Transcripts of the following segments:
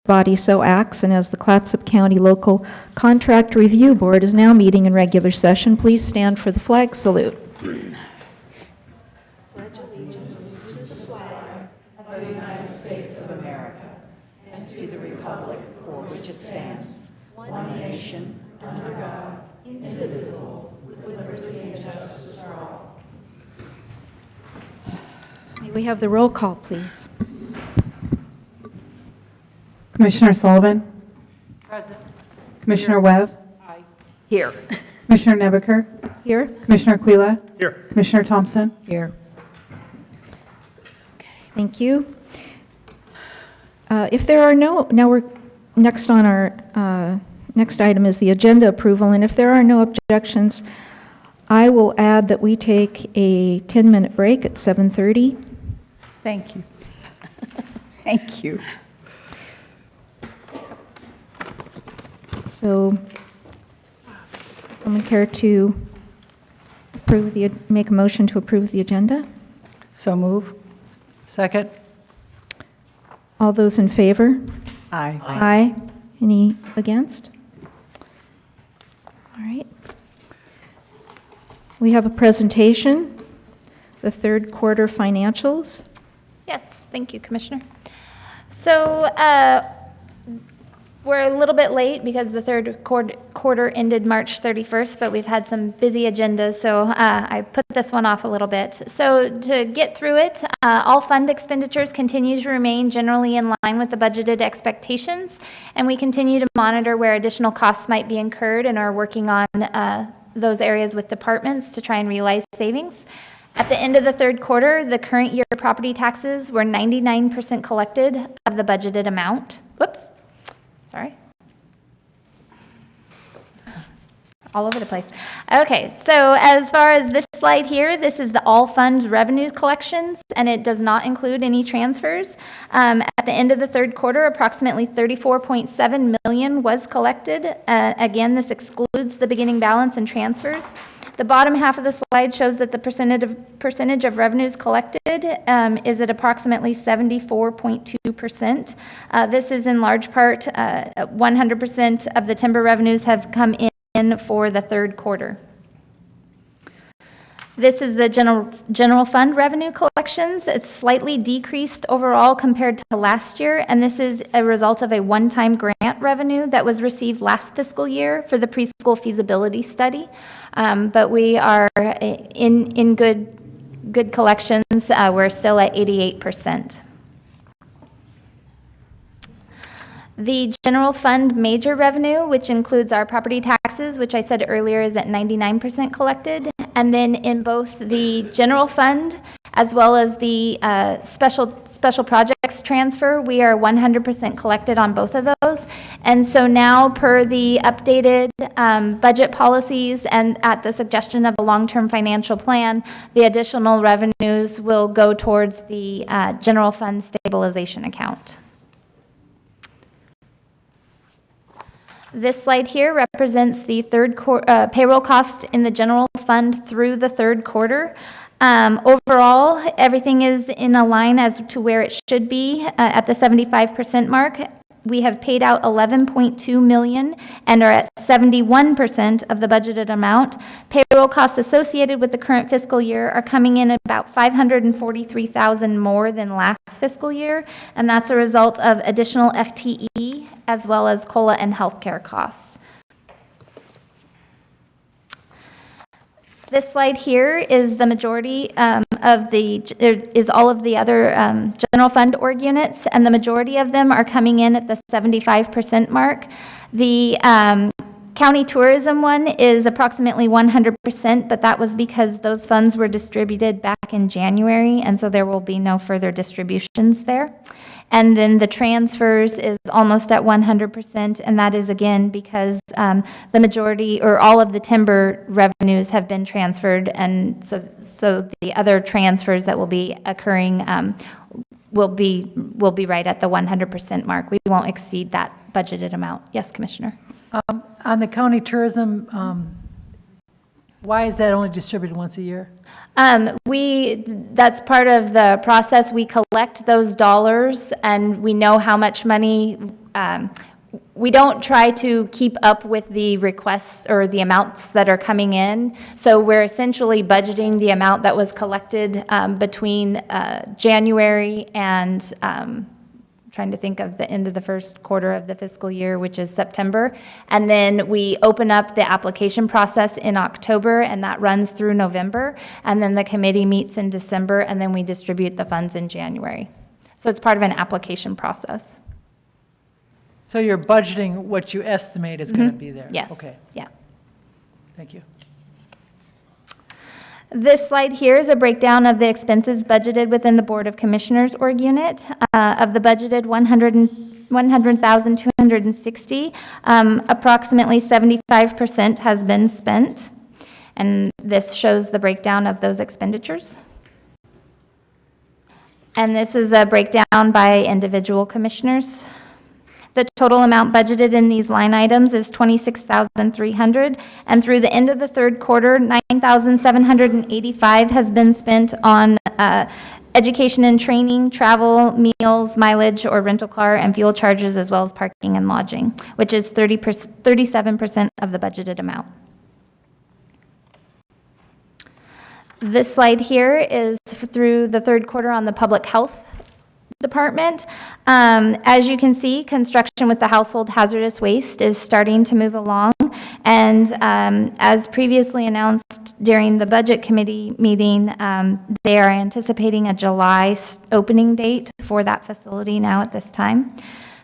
body so acts, and as the Clatsop County Local Contract Review Board is now meeting in regular session, please stand for the flag salute. May we have the roll call, please? Commissioner Sullivan? Present. Commissioner Webb? Aye. Here. Commissioner Nebaker? Here? Commissioner Aquila? Here. Commissioner Thompson? Here. Thank you. If there are no, now we're next on our next item is the agenda approval, and if there are no objections, I will add that we take a 10-minute break at 7:30. Thank you. Thank you. So, someone care to make a motion to approve the agenda? So move. Second. All those in favor? Aye. Aye. Any against? All right. We have a presentation, the third quarter financials. Yes, thank you, Commissioner. So we're a little bit late because the third quarter ended March 31st, but we've had some busy agendas, so I put this one off a little bit. So to get through it, all fund expenditures continue to remain generally in line with the budgeted expectations, and we continue to monitor where additional costs might be incurred and are working on those areas with departments to try and realize savings. At the end of the third quarter, the current year property taxes were 99% collected of the budgeted amount. Whoops, sorry. All over the place. Okay, so as far as this slide here, this is the all funds revenue collections, and it does not include any transfers. At the end of the third quarter, approximately $34.7 million was collected. Again, this excludes the beginning balance and transfers. The bottom half of the slide shows that the percentage of revenues collected is at approximately 74.2%. This is in large part 100% of the timber revenues have come in for the third quarter. This is the general fund revenue collections. It's slightly decreased overall compared to last year, and this is a result of a one-time grant revenue that was received last fiscal year for the preschool feasibility study. But we are in good collections. We're still at 88%. The general fund major revenue, which includes our property taxes, which I said earlier is at 99% collected, and then in both the general fund as well as the special projects transfer, we are 100% collected on both of those. And so now, per the updated budget policies and at the suggestion of the long-term financial plan, the additional revenues will go towards the general fund stabilization account. This slide here represents the third payroll cost in the general fund through the third quarter. Overall, everything is in a line as to where it should be at the 75% mark. We have paid out $11.2 million and are at 71% of the budgeted amount. Payroll costs associated with the current fiscal year are coming in at about $543,000 more than last fiscal year, and that's a result of additional FTE as well as COLA and healthcare costs. This slide here is the majority all of the other general fund org units, and the majority of them are coming in at the 75% mark. The county tourism one is approximately 100%, but that was because those funds were distributed back in January, and so there will be no further distributions there. And then the transfers is almost at 100%, and that is again because the majority or all of the timber revenues have been transferred, and so the other transfers that will be occurring will be right at the 100% mark. We won't exceed that budgeted amount. Yes, Commissioner. On the county tourism, why is that only distributed once a year? That's part of the process. We collect those dollars and we know how much money we don't try to keep up with the requests or the amounts that are coming in. So we're essentially budgeting the amount that was collected between January and trying to think of the end of the first quarter of the fiscal year, which is September. And then we open up the application process in October, and that runs through November. And then the committee meets in December, and then we distribute the funds in January. So it's part of an application process. So you're budgeting what you estimate is going to be there? Yes. Okay, Yeah. thank you. This slide here is a breakdown of the expenses budgeted within the Board of Commissioners org unit. Of the budgeted 100,260, approximately 75% has been spent. And this shows the breakdown of those expenditures. And this is a breakdown by individual commissioners. The total amount budgeted in these line items is $26,300, and through the end of the third quarter, $9,785 has been spent on education and training, travel, meals, mileage, or rental car and fuel charges, as well as parking and lodging, which is 37% of the budgeted amount. This slide here is through the third quarter on the public health department. As you can see, construction with the household hazardous waste is starting to move along. And as previously announced during the budget committee meeting, they are anticipating a July opening date for that facility now at this time.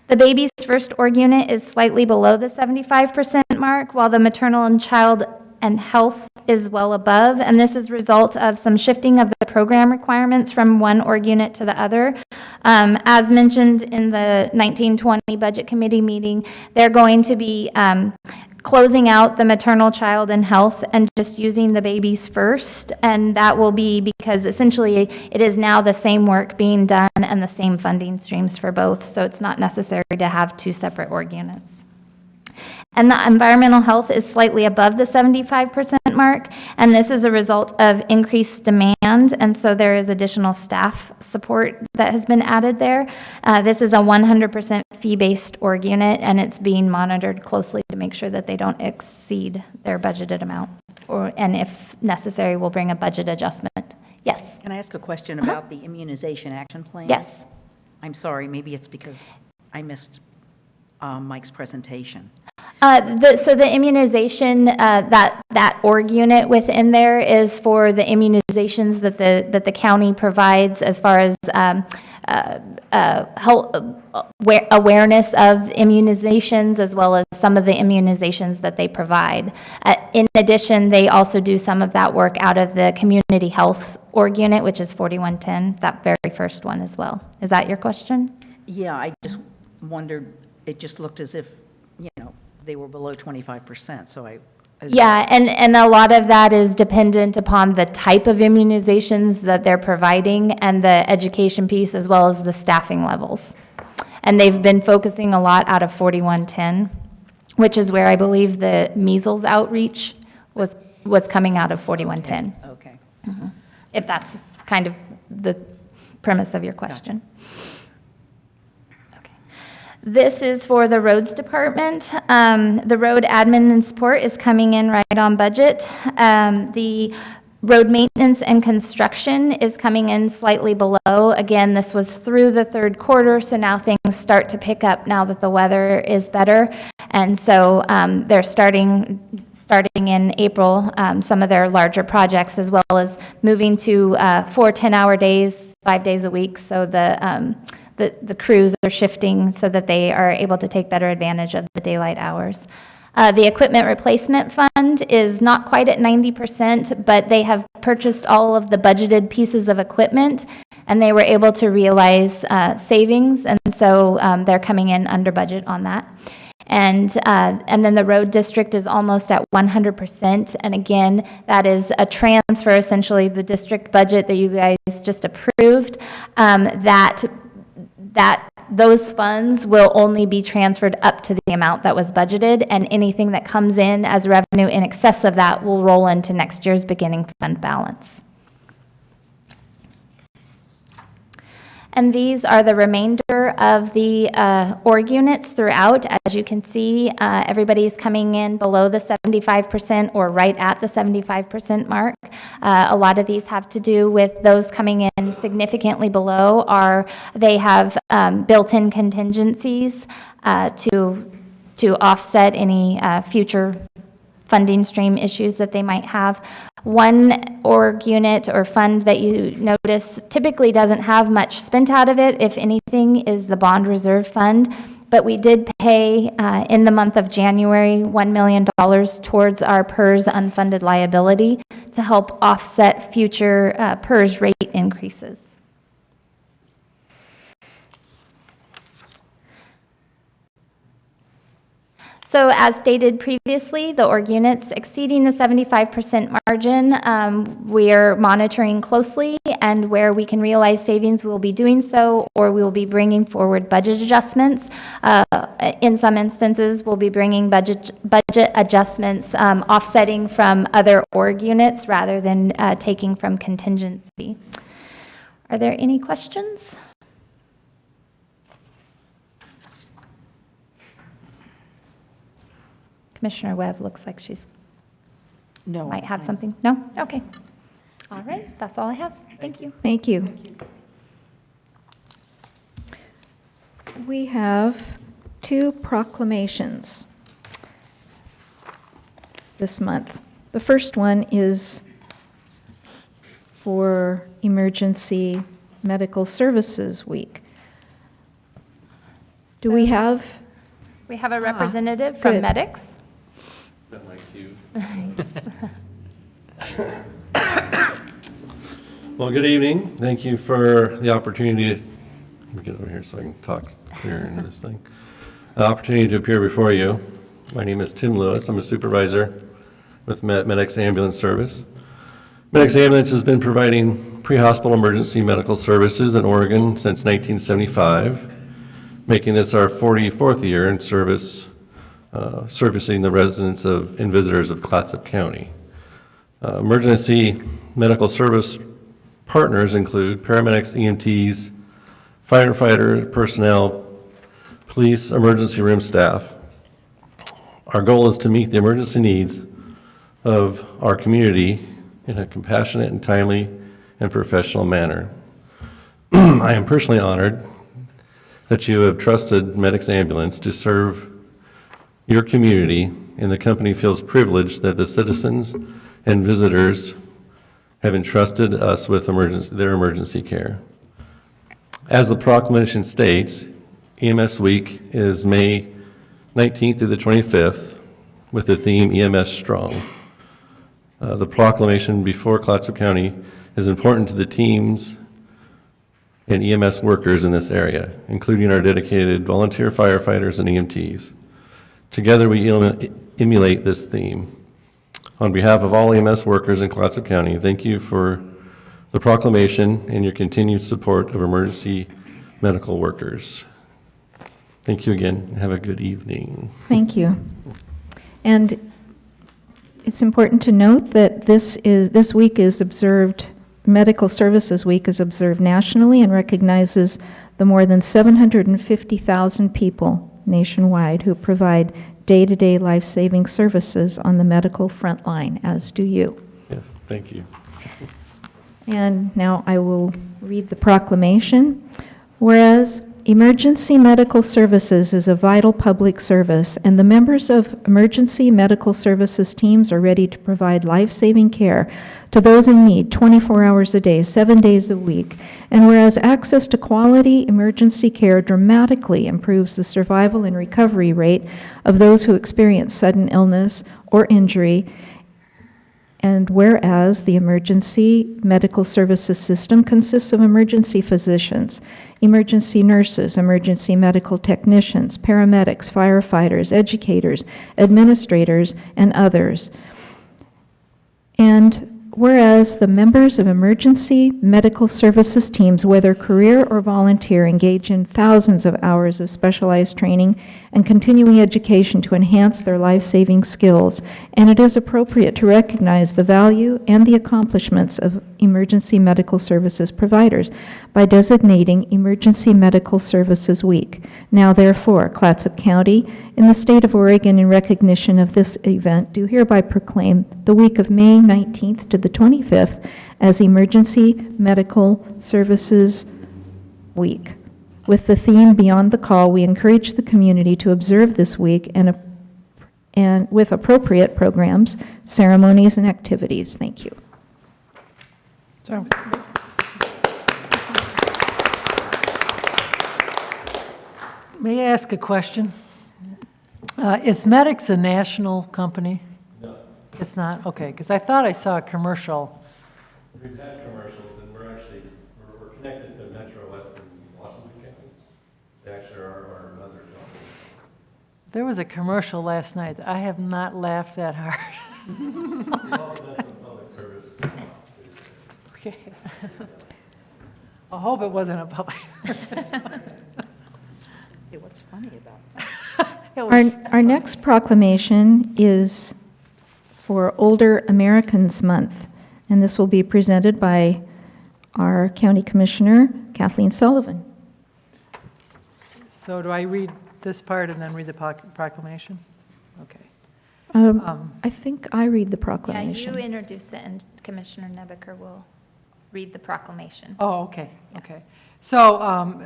The Babies First org unit is slightly below the 75% mark, while the maternal and child and health is well above, and this is a result of some shifting of the program requirements from one org unit to the other. As mentioned in the 1920 Budget Committee meeting, they're going to be closing out the maternal, child, and health and just using the Babies First, and that will be because essentially it is now the same work being done and the same funding streams for both, so it's not necessary to have two separate org units. And the environmental health is slightly above the 75% mark, and this is a result of increased demand, and so there is additional staff support that has been added there. This is a 100% fee-based org unit, and it's being monitored closely to make sure that they don't exceed their budgeted amount, and if necessary, we'll bring a budget adjustment. Yes? Can I ask a question about the immunization action plan? Yes. I'm sorry, maybe it's because I missed Mike's presentation. So the immunization, that org unit within there is for the immunizations that the county provides as far as awareness of immunizations, as well as some of the immunizations that they provide. In addition, they also do some of that work out of the community health org unit, which is 4110, that very first one as well. Is that your question? Yeah, I just wondered, it just looked as if, they were below 25%, so I was Yeah, and a lot of that is dependent upon the type of immunizations that they're providing and the education piece, as well as the staffing levels. And they've been focusing a lot out of 4110, which is where I believe the measles outreach was coming out of 4110, okay. if that's kind of the premise of your question. This is for the roads department. The road admin and support is coming in right on budget. The road maintenance and construction is coming in slightly below. Again, this was through the third quarter, so now things start to pick up now that the weather is better. And so they're starting in April, some of their larger projects, as well as moving to 4 10-hour days, 5 days a week. So the crews are shifting so that they are able to take better advantage of the daylight hours. The equipment replacement fund is not quite at 90%, but they have purchased all of the budgeted pieces of equipment, and they were able to realize savings, and so they're coming in under budget on that. And then the road district is almost at 100%, and again, that is a transfer, essentially the district budget that you guys just approved, that those funds will only be transferred up to the amount that was budgeted, and anything that comes in as revenue in excess of that will roll into next year's beginning fund balance. And these are the remainder of the org units throughout. As you can see, everybody's coming in below the 75% or right at the 75% mark. A lot of these have to do with those coming in significantly below, they have built-in contingencies to offset any future funding stream issues that they might have. One org unit or fund that you notice typically doesn't have much spent out of it, if anything, is the bond reserve fund. But we did pay in the month of January $1 million towards our PERS unfunded liability to help offset future PERS rate increases. So as stated previously, the org units exceeding the 75% margin, we are monitoring closely, and where we can realize savings, we'll be doing so, or we will be bringing forward budget adjustments. In some instances, we'll be bringing budget adjustments offsetting from other org units rather than taking from contingency. Are there any questions? Commissioner Webb looks like she's, No. might have something. No? Okay. All right, that's all I have. Thank you. Thank you. We have 2 proclamations this month. The first one is for Emergency Medical Services Week. Do we have? We have a representative from good. Medics. That like you. Well, good evening. Thank you for the opportunity to, let me get over here so I can talk clear into this thing. The opportunity to appear before you. My name is Tim Lewis. I'm a supervisor with Medics Ambulance Service. Medics Ambulance has been providing pre-hospital emergency medical services in Oregon since 1975, making this our 44th year in service, servicing the residents and visitors of Clatsop County. Emergency medical service partners include paramedics, EMTs, firefighter personnel, police, emergency room staff. Our goal is to meet the emergency needs of our community in a compassionate and timely and professional manner. I am personally honored that you have trusted Medics Ambulance to serve your community, and the company feels privileged that the citizens and visitors have entrusted us with their emergency care. As the proclamation states, EMS Week is May 19th through the 25th with the theme EMS Strong. The proclamation before Clatsop County is important to the teams and EMS workers in this area, including our dedicated volunteer firefighters and EMTs. Together we emulate this theme. On behalf of all EMS workers in Clatsop County, thank you for the proclamation and your continued support of emergency medical workers. Thank you again, and have a good evening. Thank you. And it's important to note that this week is observed, Medical Services Week is observed nationally and recognizes the more than 750,000 people nationwide who provide day-to-day life-saving services on the medical front line, as do you. Yes, thank you. And now I will read the proclamation. Whereas emergency medical services is a vital public service, and the members of emergency medical services teams are ready to provide life-saving care to those in need 24 hours a day, 7 days a week. And whereas access to quality emergency care dramatically improves the survival and recovery rate of those who experience sudden illness or injury, and whereas the emergency medical services system consists of emergency physicians, emergency nurses, emergency medical technicians, paramedics, firefighters, educators, administrators, and others. And whereas the members of emergency medical services teams, whether career or volunteer, engage in thousands of hours of specialized training and continuing education to enhance their life-saving skills, and it is appropriate to recognize the value and the accomplishments of emergency medical services providers by designating Emergency Medical Services Week. Now therefore, Clatsop County, in the state of Oregon, in recognition of this event, do hereby proclaim the week of May 19th to the 25th as Emergency Medical Services Week. With the theme Beyond the Call, we encourage the community to observe this week and with appropriate programs, ceremonies, and activities. Thank you. So, may I ask a question? Is Medix a national company? No, It's not? Okay, because I thought I saw a commercial. we've had commercials, and we're connected to Metro West in Washington County. They actually are another company. There was a commercial last night. I have not laughed that hard. We've also done some public service spots, too. Okay. I hope it wasn't a public. See, what's funny about that? Our next proclamation is for Older Americans Month, and this will be presented by our County Commissioner, Kathleen Sullivan. So do I read this part and then read the proclamation? Okay. I think I read the Yeah, proclamation. you introduce it, and Commissioner Nebeker will read the proclamation. Oh, okay, okay. So,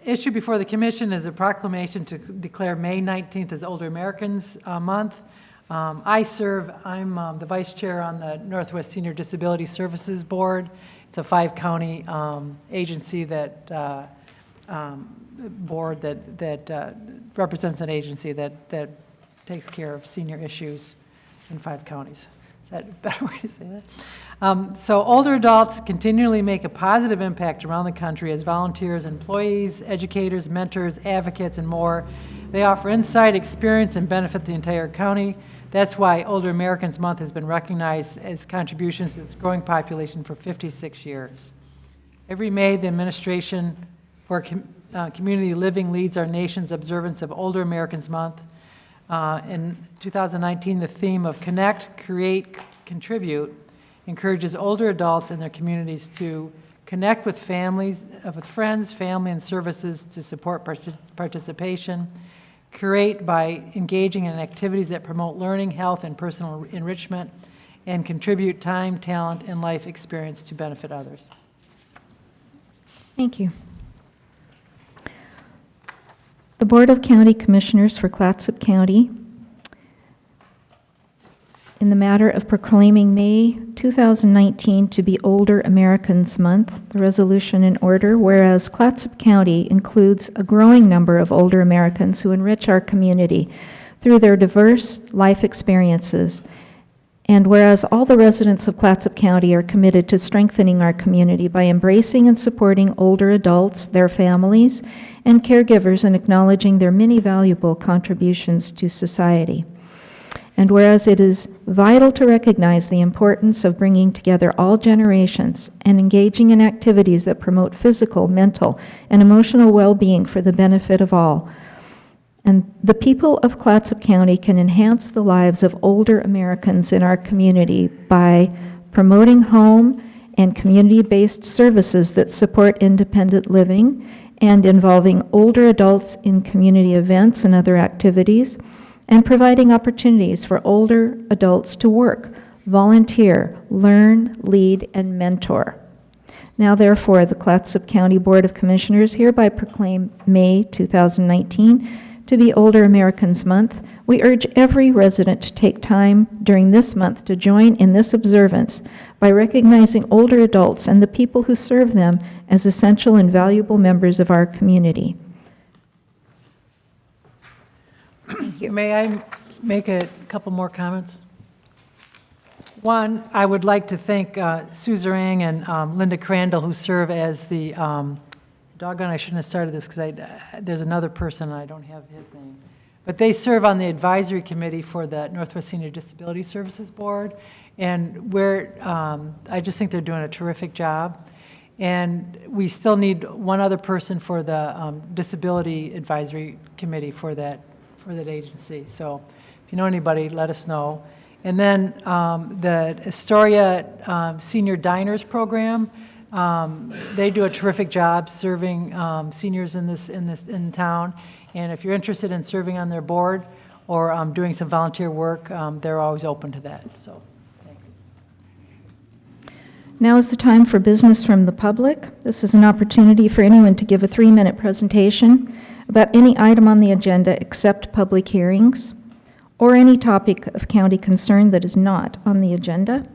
issued before the commission is a proclamation to declare May 19th as Older Americans Month. I'm the vice chair on the Northwest Senior Disability Services Board. It's a 5-county agency that, board that represents an agency that takes care of senior issues in 5 counties. Is that a better way to say that? So older adults continually make a positive impact around the country as volunteers, employees, educators, mentors, advocates, and more. They offer insight, experience, and benefit the entire county. That's why Older Americans Month has been recognized as contributions to its growing population for 56 years. Every May, the Administration for Community Living leads our nation's observance of Older Americans Month. In 2019, the theme of Connect, Create, Contribute encourages older adults in their communities to connect with families, with friends, family, and services to support participation, curate by engaging in activities that promote learning, health, and personal enrichment, and contribute time, talent, and life experience to benefit others. Thank you. The Board of County Commissioners for Clatsop County, in the matter of proclaiming May 2019 to be Older Americans Month, the resolution in order, whereas Clatsop County includes a growing number of older Americans who enrich our community through their diverse life experiences, and whereas all the residents of Clatsop County are committed to strengthening our community by embracing and supporting older adults, their families, and caregivers, and acknowledging their many valuable contributions to society. And whereas it is vital to recognize the importance of bringing together all generations and engaging in activities that promote physical, mental, and emotional well-being for the benefit of all, and the people of Clatsop County can enhance the lives of older Americans in our community by promoting home and community-based services that support independent living and involving older adults in community events and other activities, and providing opportunities for older adults to work, volunteer, learn, lead, and mentor. Now therefore, the Clatsop County Board of Commissioners hereby proclaim May 2019 to be Older Americans Month. We urge every resident to take time during this month to join in this observance by recognizing older adults and the people who serve them as essential and valuable members of our community. May I make a couple more comments? One, I would like to thank Sue Zerang and Linda Crandall, who serve as the, doggone, I shouldn't have started this because there's another person and I don't have his name. But they serve on the advisory committee for the Northwest Senior Disability Services Board. And I just think they're doing a terrific job. And we still need one other person for the Disability Advisory Committee for for that agency. So if you know anybody, let us know. And then the Astoria Senior Diners Program, they do a terrific job serving seniors in town. And if you're interested in serving on their board or doing some volunteer work, they're always open to that. So, thanks. Now is the time for business from the public. This is an opportunity for anyone to give a 3-minute presentation about any item on the agenda except public hearings, or any topic of county concern that is not on the agenda.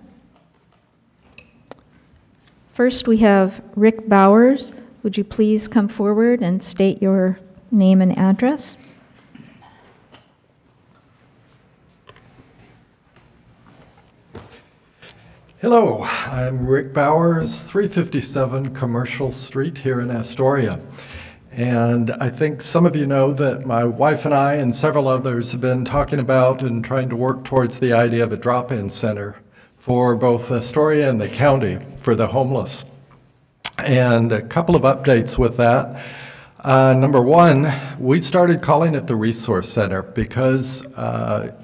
First, we have Rick Bowers. Would you please come forward and state your name and address? Hello, I'm Rick Bowers, 357 Commercial Street here in Astoria. And I think some of you know that my wife and I and several others have been talking about and trying to work towards the idea of a drop-in center for both Astoria and the county for the homeless. And a couple of updates with that. Number one, we started calling it the Resource Center because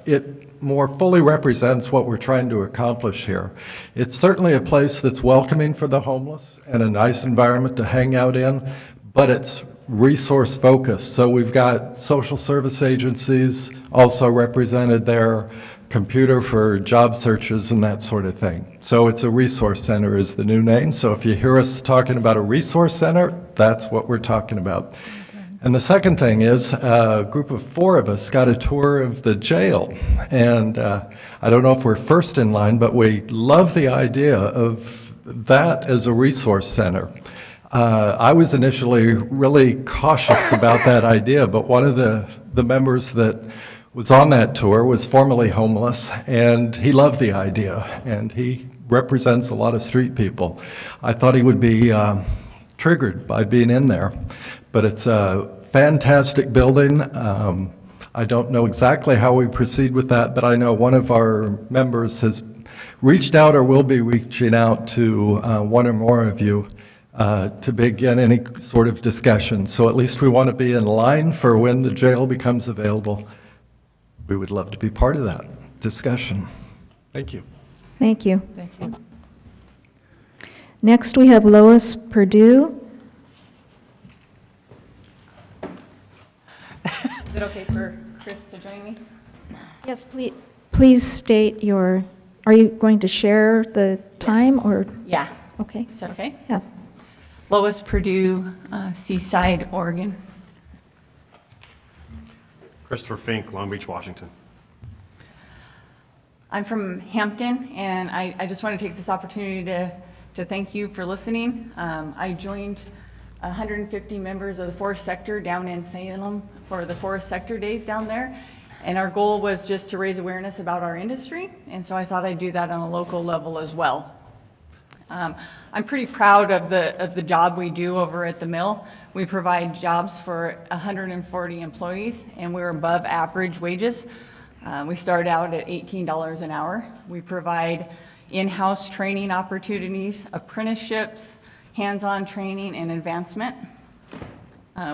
it more fully represents what we're trying to accomplish here. It's certainly a place that's welcoming for the homeless and a nice environment to hang out in, but it's resource focused. So we've got social service agencies also represented there, computer for job searches and that sort of thing. So it's a resource center is the new name. So if you hear us talking about a resource center, that's what we're talking about. And the second thing is a group of 4 of us got a tour of the jail. And I don't know if we're first in line, but we love the idea of that as a resource center. I was initially really cautious about that idea, but one of the members that was on that tour was formerly homeless, and he loved the idea, and he represents a lot of street people. I thought he would be triggered by being in there, but it's a fantastic building. I don't know exactly how we proceed with that, but I know one of our members has reached out or will be reaching out to one or more of you to begin any sort of discussion. So at least we want to be in line for when the jail becomes available. We would love to be part of that discussion. Thank you. Thank you. Thank you. Next, we have Lois Purdue. Is it okay for Chris to join me? Yes, please state your, are you going to share the time or, Yeah. okay, Is that okay? yeah. Lois Purdue, Seaside, Oregon. Christopher Fink, Long Beach, Washington. I'm from Hampton, and I just want to take this opportunity to thank you for listening. I joined 150 members of the forest sector down in Salem for the forest sector days down there. And our goal was just to raise awareness about our industry. And so I thought I'd do that on a local level as well. I'm pretty proud of the job we do over at the mill. We provide jobs for 140 employees, and we're above average wages. We start out at $18 an hour. We provide in-house training opportunities, apprenticeships, hands-on training, and advancement.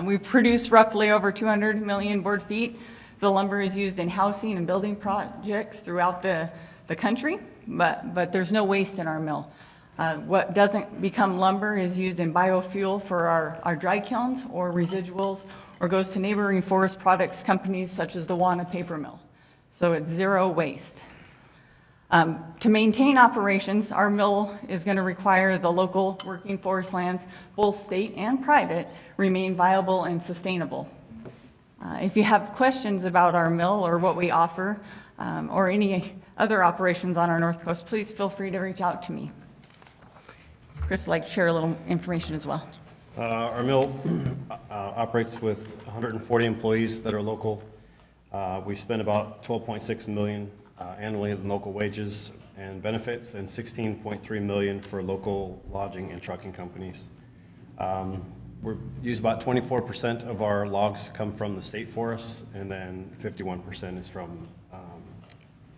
We produce roughly over 200 million board feet. The lumber is used in housing and building projects throughout the country, but there's no waste in our mill. What doesn't become lumber is used in biofuel for our dry kilns or residuals, or goes to neighboring forest products companies such as the Wana Paper Mill. So it's zero waste. To maintain operations, our mill is going to require the local working forest lands, both state and private, remain viable and sustainable. If you have questions about our mill or what we offer, or any other operations on our North Coast, please feel free to reach out to me. Chris would like to share a little information as well. Our mill operates with 140 employees that are local. We spend about $12.6 million annually in local wages and benefits, and $16.3 million for local lodging and trucking companies. We use about 24% of our logs come from the state forests, and then 51% is from,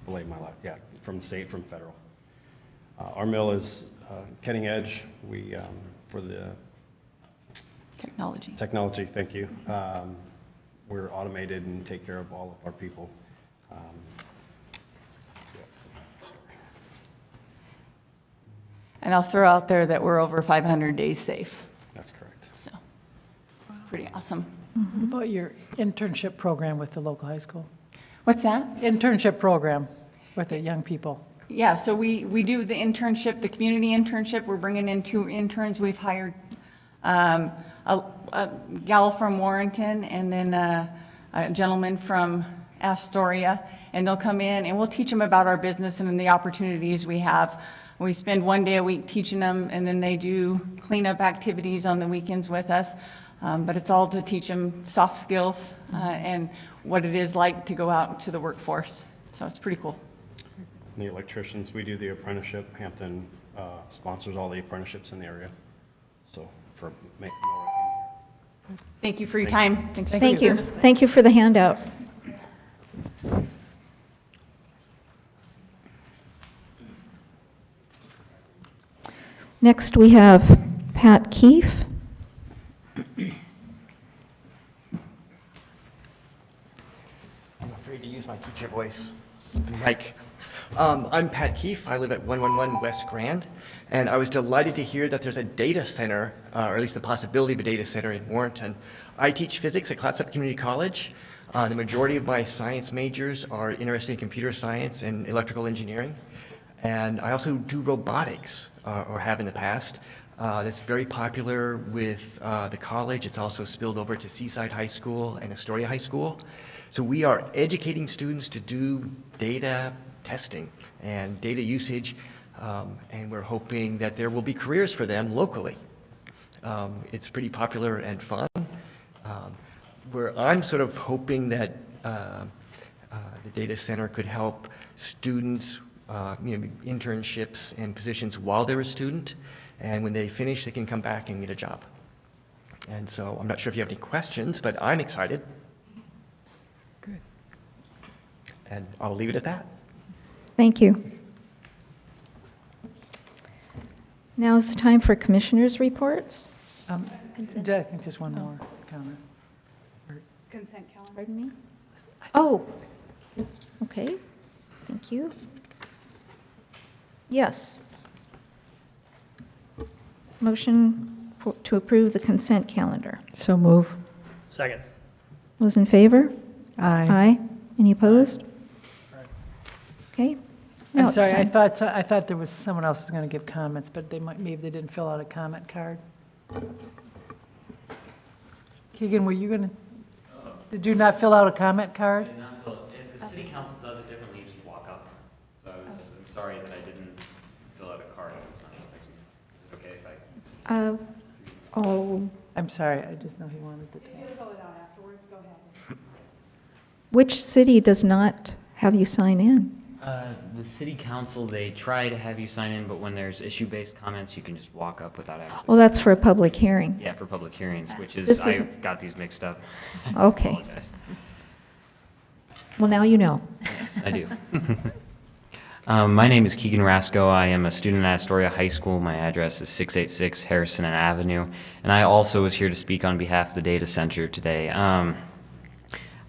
from the state, from federal. Our mill is cutting edge. We, for the Technology. technology, thank you. we're automated and take care of all of our people. And I'll throw out there that we're over 500 days safe, That's correct. so it's pretty awesome. What about your internship program with the local high school? What's that? Internship program with the young people. Yeah, so we do the internship, the community internship. We're bringing in 2 interns. We've hired a gal from Warrenton and then a gentleman from Astoria. And they'll come in and we'll teach them about our business and the opportunities we have. We spend 1 day a week teaching them, and then they do cleanup activities on the weekends with us. But it's all to teach them soft skills and what it is like to go out to the workforce. So it's pretty cool. And the electricians, we do the apprenticeship. Hampton sponsors all the apprenticeships in the area. So for making Thank you for your time. Thanks for Thank your you. service. Thank you for the handout. Next, we have Pat Keefe. I'm afraid to use my teacher voice. Mike. I'm Pat Keefe. I live at 111 West Grand, and I was delighted to hear that there's a data center, or at least the possibility of a data center in Warrenton. I teach physics at Clatsop Community College. The majority of my science majors are interested in computer science and electrical engineering. And I also do robotics, or have in the past. That's very popular with the college. It's also spilled over to Seaside High School and Astoria High School. So we are educating students to do data testing and data usage, and we're hoping that there will be careers for them locally. It's pretty popular and fun. Where I'm sort of hoping that the data center could help students, internships and positions while they're a student, and when they finish, they can come back and get a job. And so I'm not sure if you have any questions, but I'm excited. Good. And I'll leave it at that. Thank you. Now is the time for commissioners' reports. I think there's one more comment. Consent calendar. Pardon me? Oh, okay. Thank you. Yes. Motion to approve the consent calendar. So move. Second. Those in favor? Aye. Aye. Any opposed? Okay. Now I'm it's sorry, I time. thought there was someone else who's going to give comments, but maybe they didn't fill out a comment card. Keegan, were you going to, did you not fill out a comment card? The city council does it differently, you just walk up. So I'm sorry that I didn't fill out a card. It's okay if I... Oh, I'm sorry, I just know he wanted to talk. which city does not have you sign in? The city council, they try to have you sign in, but when there's issue-based comments, you can just walk up without having to... Well, that's for a public hearing. Yeah, for public hearings, which This is, I isn't- got these mixed up. Okay. I apologize. Well, now you know. Yes, I do. My name is Keegan Rasco. I am a student at Astoria High School. My address is 686 Harrison Avenue, and I also was here to speak on behalf of the data center today.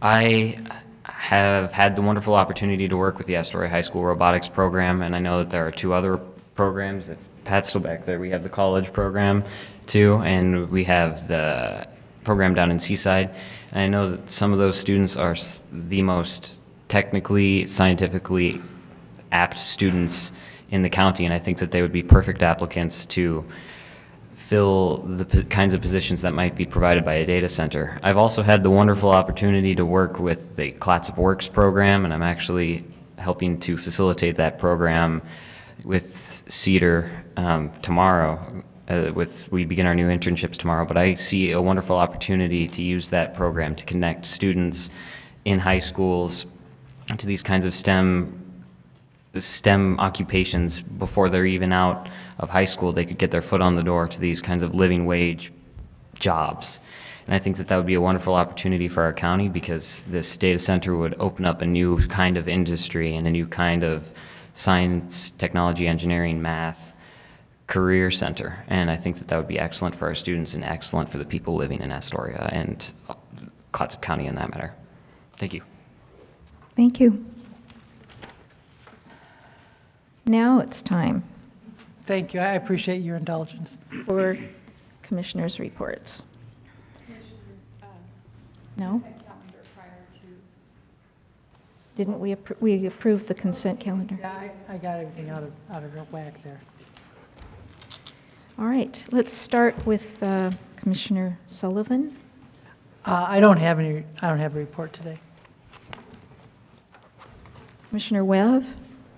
I have had the wonderful opportunity to work with the Astoria High School robotics program, and I know that there are 2 other programs. If Pat's still back there, we have the college program too, and we have the program down in Seaside. And I know that some of those students are the most technically, scientifically apt students in the county, and I think that they would be perfect applicants to fill the kinds of positions that might be provided by a data center. I've also had the wonderful opportunity to work with the Clatsop Works program, and I'm actually helping to facilitate that program with Cedar tomorrow. We begin our new internships tomorrow, but I see a wonderful opportunity to use that program to connect students in high schools to these kinds of STEM occupations before they're even out of high school. They could get their foot on the door to these kinds of living wage jobs. And I think that that would be a wonderful opportunity for our county, because this data center would open up a new kind of industry and a new kind of science, technology, engineering, math career center. And I think that that would be excellent for our students and excellent for the people living in Astoria. And Clatsop County in that matter. Thank you. Thank you. Now it's time Thank you. I appreciate your indulgence. for commissioners' reports. No? Didn't we approve the consent calendar? Yeah, I got everything out of whack there. All right, let's start with Commissioner Sullivan. I don't have a report today. Commissioner Webb,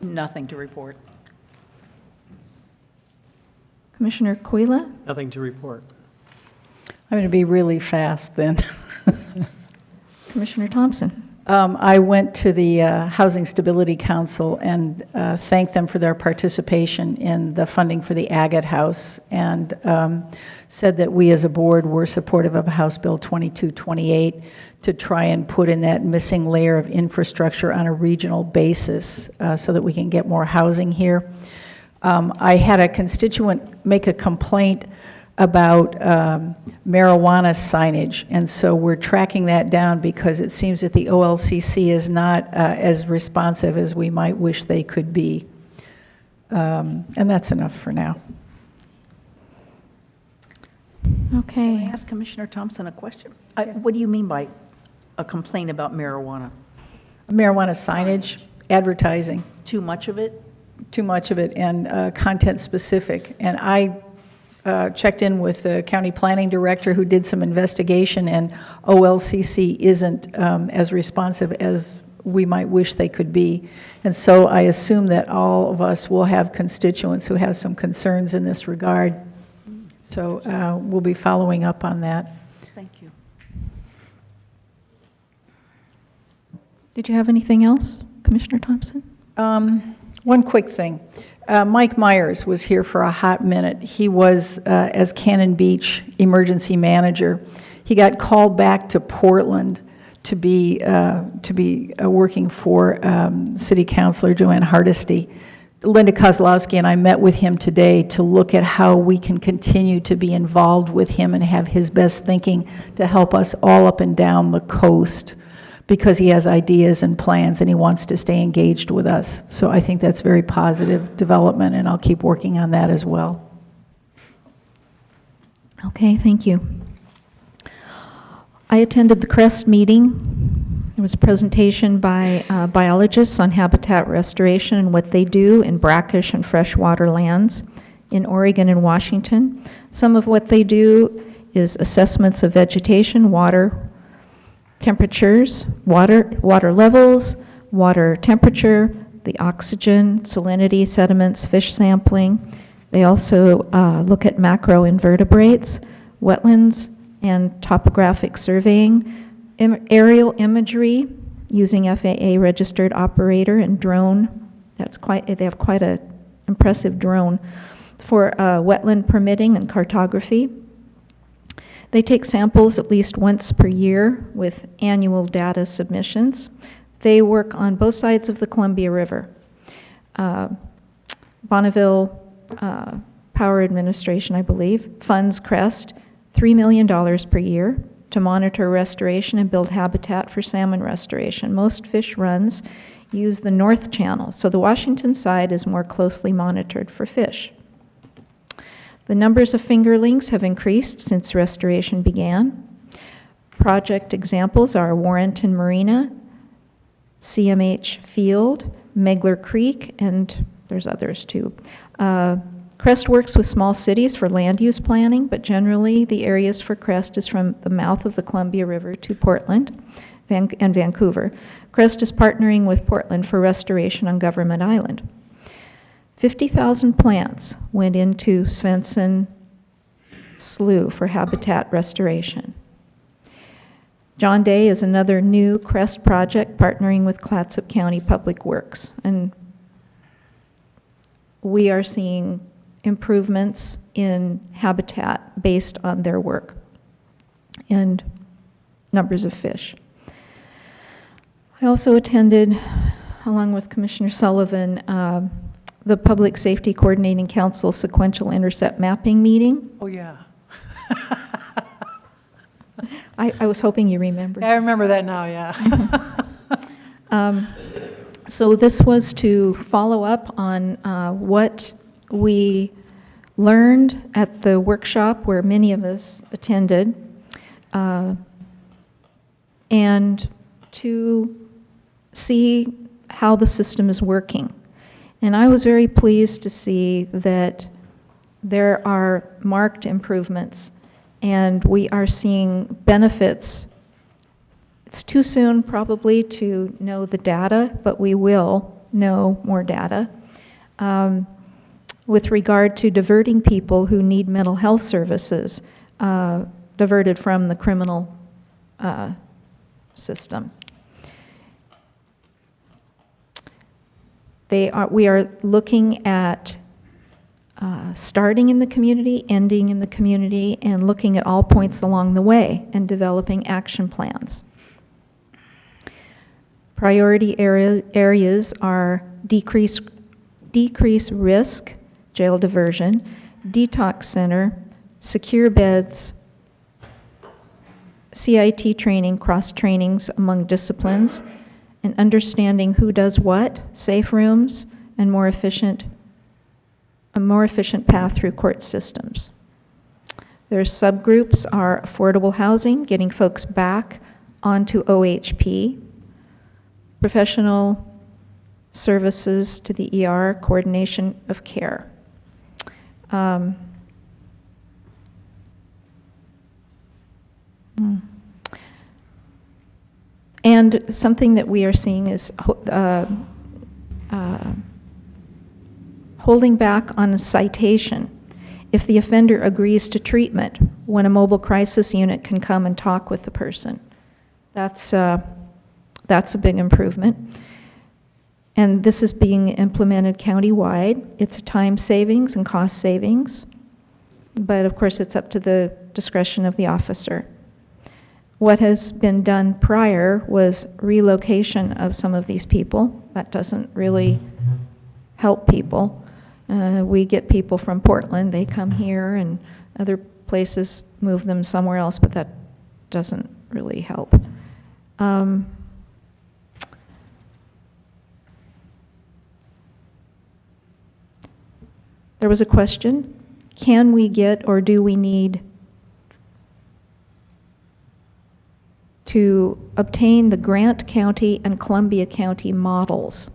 Nothing to report. Commissioner Quila, Nothing to report. I'm going to be really fast then. Commissioner Thompson. I went to the Housing Stability Council and thanked them for their participation in the funding for the Agate House, and said that we as a board were supportive of House Bill 2228 to try and put in that missing layer of infrastructure on a regional basis so that we can get more housing here. I had a constituent make a complaint about marijuana signage, and so we're tracking that down because it seems that the OLCC is not as responsive as we might wish they could be. And that's enough for now. Can I Okay. ask Commissioner Thompson a question? What do you mean by a complaint about marijuana? Marijuana signage, advertising, Too much of it? too much of it, and content specific. And I checked in with the county planning director who did some investigation, and OLCC isn't as responsive as we might wish they could be. And so I assume that all of us will have constituents who have some concerns in this regard. So we'll be following up on that. Thank you. Did you have anything else, Commissioner Thompson? One quick thing. Mike Myers was here for a hot minute. He was, as Cannon Beach emergency manager, he got called back to Portland to be working for City Councilor Joanne Hardesty. Linda Kozlowski and I met with him today to look at how we can continue to be involved with him and have his best thinking to help us all up and down the coast, because he has ideas and plans and he wants to stay engaged with us. So I think that's very positive development, and I'll keep working on that as well. Okay, thank you. I attended the CREST meeting. There was a presentation by biologists on habitat restoration and what they do in brackish and freshwater lands in Oregon and Washington. Some of what they do is assessments of vegetation, water temperatures, water levels, water temperature, the oxygen, salinity, sediments, fish sampling. They also look at macroinvertebrates, wetlands, and topographic surveying, aerial imagery using FAA registered operator, and drone. They have quite an impressive drone for wetland permitting and cartography. They take samples at least once per year with annual data submissions. They work on both sides of the Columbia River. Bonneville Power Administration, I believe, funds CREST $3 million per year to monitor restoration and build habitat for salmon restoration. Most fish runs use the North Channel, so the Washington side is more closely monitored for fish. The numbers of fingerlings have increased since restoration began. Project examples are Warrenton Marina, CMH Field, Megler Creek, and there's others too. CREST works with small cities for land use planning, but generally the areas for CREST is from the mouth of the Columbia River to Portland and Vancouver. CREST is partnering with Portland for restoration on Government Island. 50,000 plants went into Svensson Slough for habitat restoration. John Day is another new CREST project partnering with Clatsop County Public Works, and we are seeing improvements in habitat based on their work and numbers of fish. I also attended, along with Commissioner Sullivan, the Public Safety Coordinating Council Sequential Intercept Mapping meeting. Oh, yeah. I was hoping you remembered. I remember that now, yeah. So this was to follow up on what we learned at the workshop where many of us attended, and to see how the system is working. And I was very pleased to see that there are marked improvements, and we are seeing benefits. It's too soon probably to know the data, but we will know more data. With regard to diverting people who need mental health services, diverted from the criminal system. We are looking at starting in the community, ending in the community, and looking at all points along the way and developing action plans. Priority areas are decrease risk, jail diversion, detox center, secure beds, CIT training, cross trainings among disciplines, and understanding who does what, safe rooms, and a more efficient path through court systems. Their subgroups are affordable housing, getting folks back onto OHP, professional services to the ER, coordination of care. And something that we are seeing is holding back on a citation if the offender agrees to treatment when a mobile crisis unit can come and talk with the person. That's a big improvement. And this is being implemented countywide. It's a time savings and cost savings, but of course it's up to the discretion of the officer. What has been done prior was relocation of some of these people. That doesn't really help people. We get people from Portland, they come here, and other places move them somewhere else, but that doesn't really help. There was a question, can we get or do we need to obtain the Grant County and Columbia County models?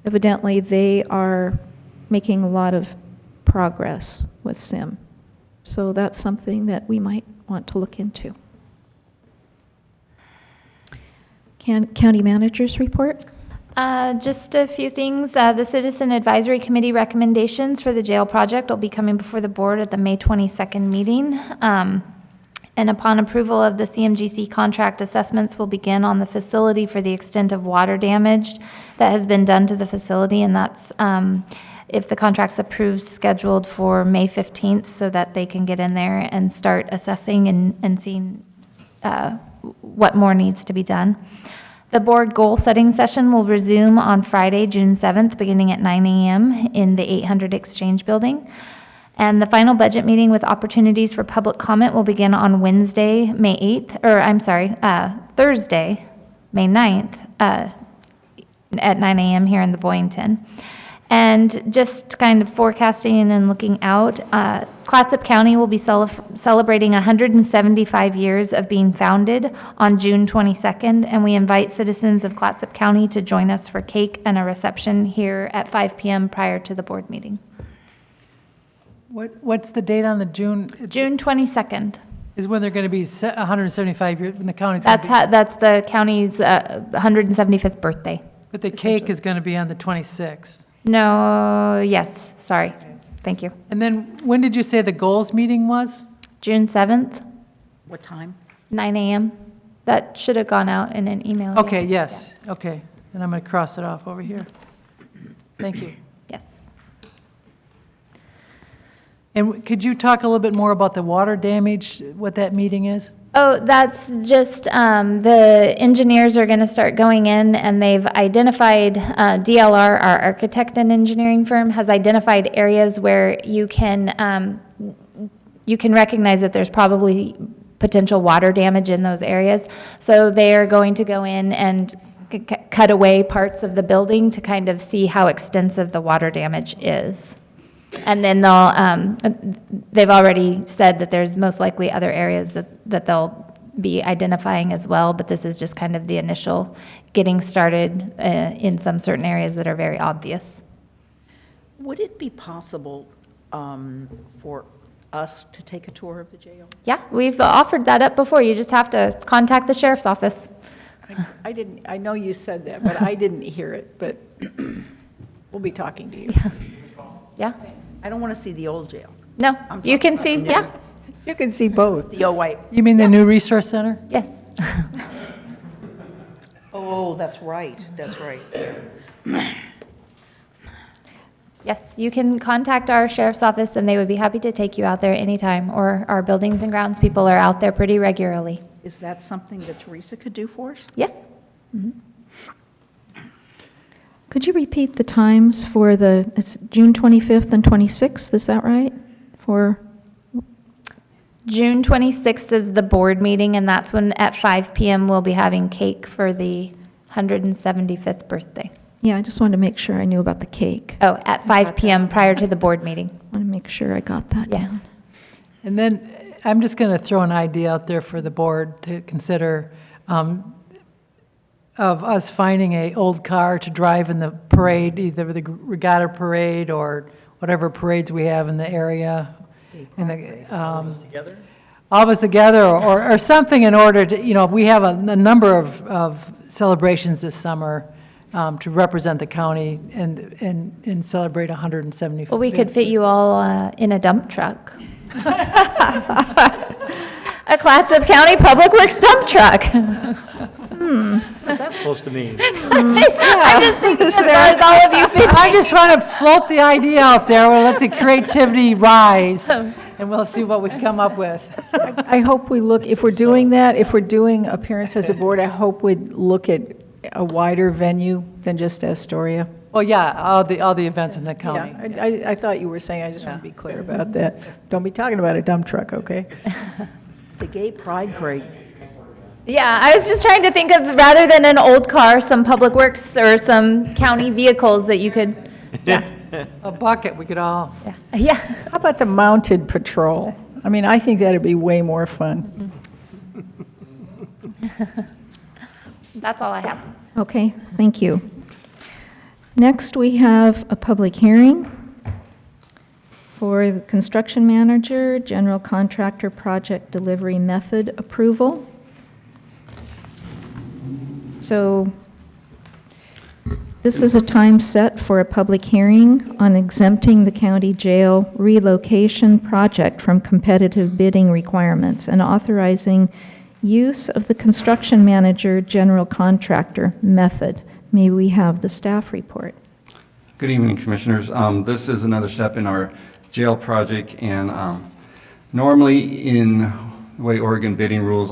Evidently, they are making a lot of progress with SIM. So that's something that we might want to look into. County Manager's report? Just a few things. The Citizen Advisory Committee recommendations for the jail project will be coming before the board at the May 22nd meeting. And upon approval of the CMGC contract, assessments will begin on the facility for the extent of water damage that has been done to the facility, and that's, if the contract's approved, scheduled for May 15th so that they can get in there and start assessing and seeing what more needs to be done. The board goal-setting session will resume on Friday, June 7th, beginning at 9 a.m. in the 800 Exchange Building. And the final budget meeting with opportunities for public comment will begin on Thursday, May 9th, at 9 a.m. here in the Boynton. And just kind of forecasting and looking out, Clatsop County will be celebrating 175 years of being founded on June 22nd, and we invite citizens of Clatsop County to join us for cake and a reception here at 5 p.m. prior to the board meeting. What's the date on the June? June 22nd. Is when they're going to be 175 years, when the county's going to be. That's the county's 175th birthday. But the cake is going to be on the 26th. No, yes, sorry. Thank you. And then, when did you say the goals meeting was? June 7th, What time? 9 a.m. That should have gone out in an email. Okay, yes, okay. And I'm going to cross it off over here. Thank you. Yes. And could you talk a little bit more about the water damage, what that meeting is? Oh, that's just, the engineers are going to start going in, and they've identified, DLR, our architect and engineering firm, has identified areas where you can recognize that there's probably potential water damage in those areas. So they are going to go in and cut away parts of the building to kind of see how extensive the water damage is. And then they've already said that there's most likely other areas that they'll be identifying as well, but this is just kind of the initial getting started in some certain areas that are very obvious. Would it be possible for us to take a tour of the jail? Yeah, we've offered that up before. You just have to contact the sheriff's office. I know you said that, but I didn't hear it, but we'll be talking to you. Yeah? I don't want to see the old jail. No, you can see, yeah, You can see both. The old white. You mean the new resource center? yes. Oh, that's right, that's right. Yes, you can contact our sheriff's office, and they would be happy to take you out there anytime, or our buildings and grounds people are out there pretty regularly. Is that something that Teresa could do for us? Yes? Could you repeat the times for it's June 25th and 26th, is that right? For, June 26th is the board meeting, and that's when at 5 PM we'll be having cake for the 175th birthday. yeah, I just wanted to make sure I knew about the cake. Oh, at 5 PM prior to the board meeting. I want to make sure I got that Yes. down. And then I'm just going to throw an idea out there for the board to consider of us finding a old car to drive in the parade, either the regatta parade or whatever parades we have in the area. In the, all of us together or something in order to, we have a number of celebrations this summer to represent the county and celebrate 175th. Well, we could fit you all in a dump truck. A Clatsop County Public Works dump truck. What's that supposed to mean? I'm just thinking as far as all of you fit. I just want to float the idea out there. We'll let the creativity rise, and we'll see what we come up with. I hope we look, if we're doing that, if we're doing appearance as a board, I hope we'd look at a wider venue than just Astoria. Well, yeah, all the events in the Yeah, county. I thought you were saying, I just want to be clear about that. Don't be talking about a dump truck, okay? The gay pride parade. Yeah, I was just trying to think of, rather than an old car, some public works or some county vehicles that you could, A bucket, we could all. yeah. How about the mounted patrol? I mean, I think that'd be way more fun. That's all I have. Okay, thank you. Next, we have a public hearing for the construction manager, general contractor project delivery method approval. So this is a time set for a public hearing on exempting the county jail relocation project from competitive bidding requirements and authorizing use of the construction manager general contractor method. May we have the staff report? Good evening, Commissioners. This is another step in our jail project, and normally in the way Oregon bidding rules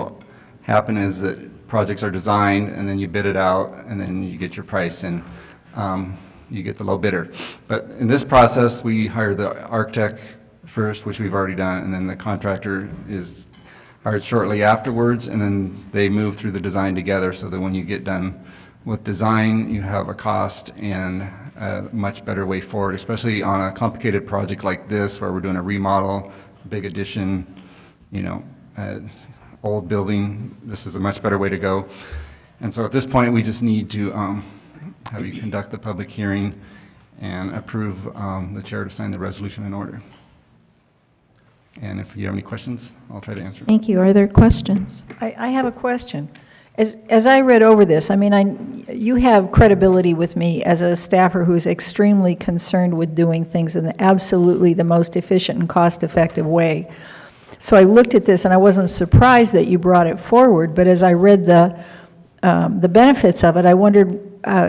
happen is that projects are designed, and then you bid it out, and then you get your price, and you get the low bidder. But in this process, we hire the architect first, which we've already done, and then the contractor is hired shortly afterwards, and then they move through the design together so that when you get done with design, you have a cost and a much better way forward, especially on a complicated project like this where we're doing a remodel, big addition, old building. This is a much better way to go. And so at this point, we just need to have you conduct the public hearing and approve the chair to sign the resolution in order. And if you have any questions, I'll try to answer. Thank you. Are there questions? I have a question. As I read over this, I mean, you have credibility with me as a staffer who's extremely concerned with doing things in absolutely the most efficient and cost-effective way. So I looked at this and I wasn't surprised that you brought it forward, but as I read the benefits of it, I wondered,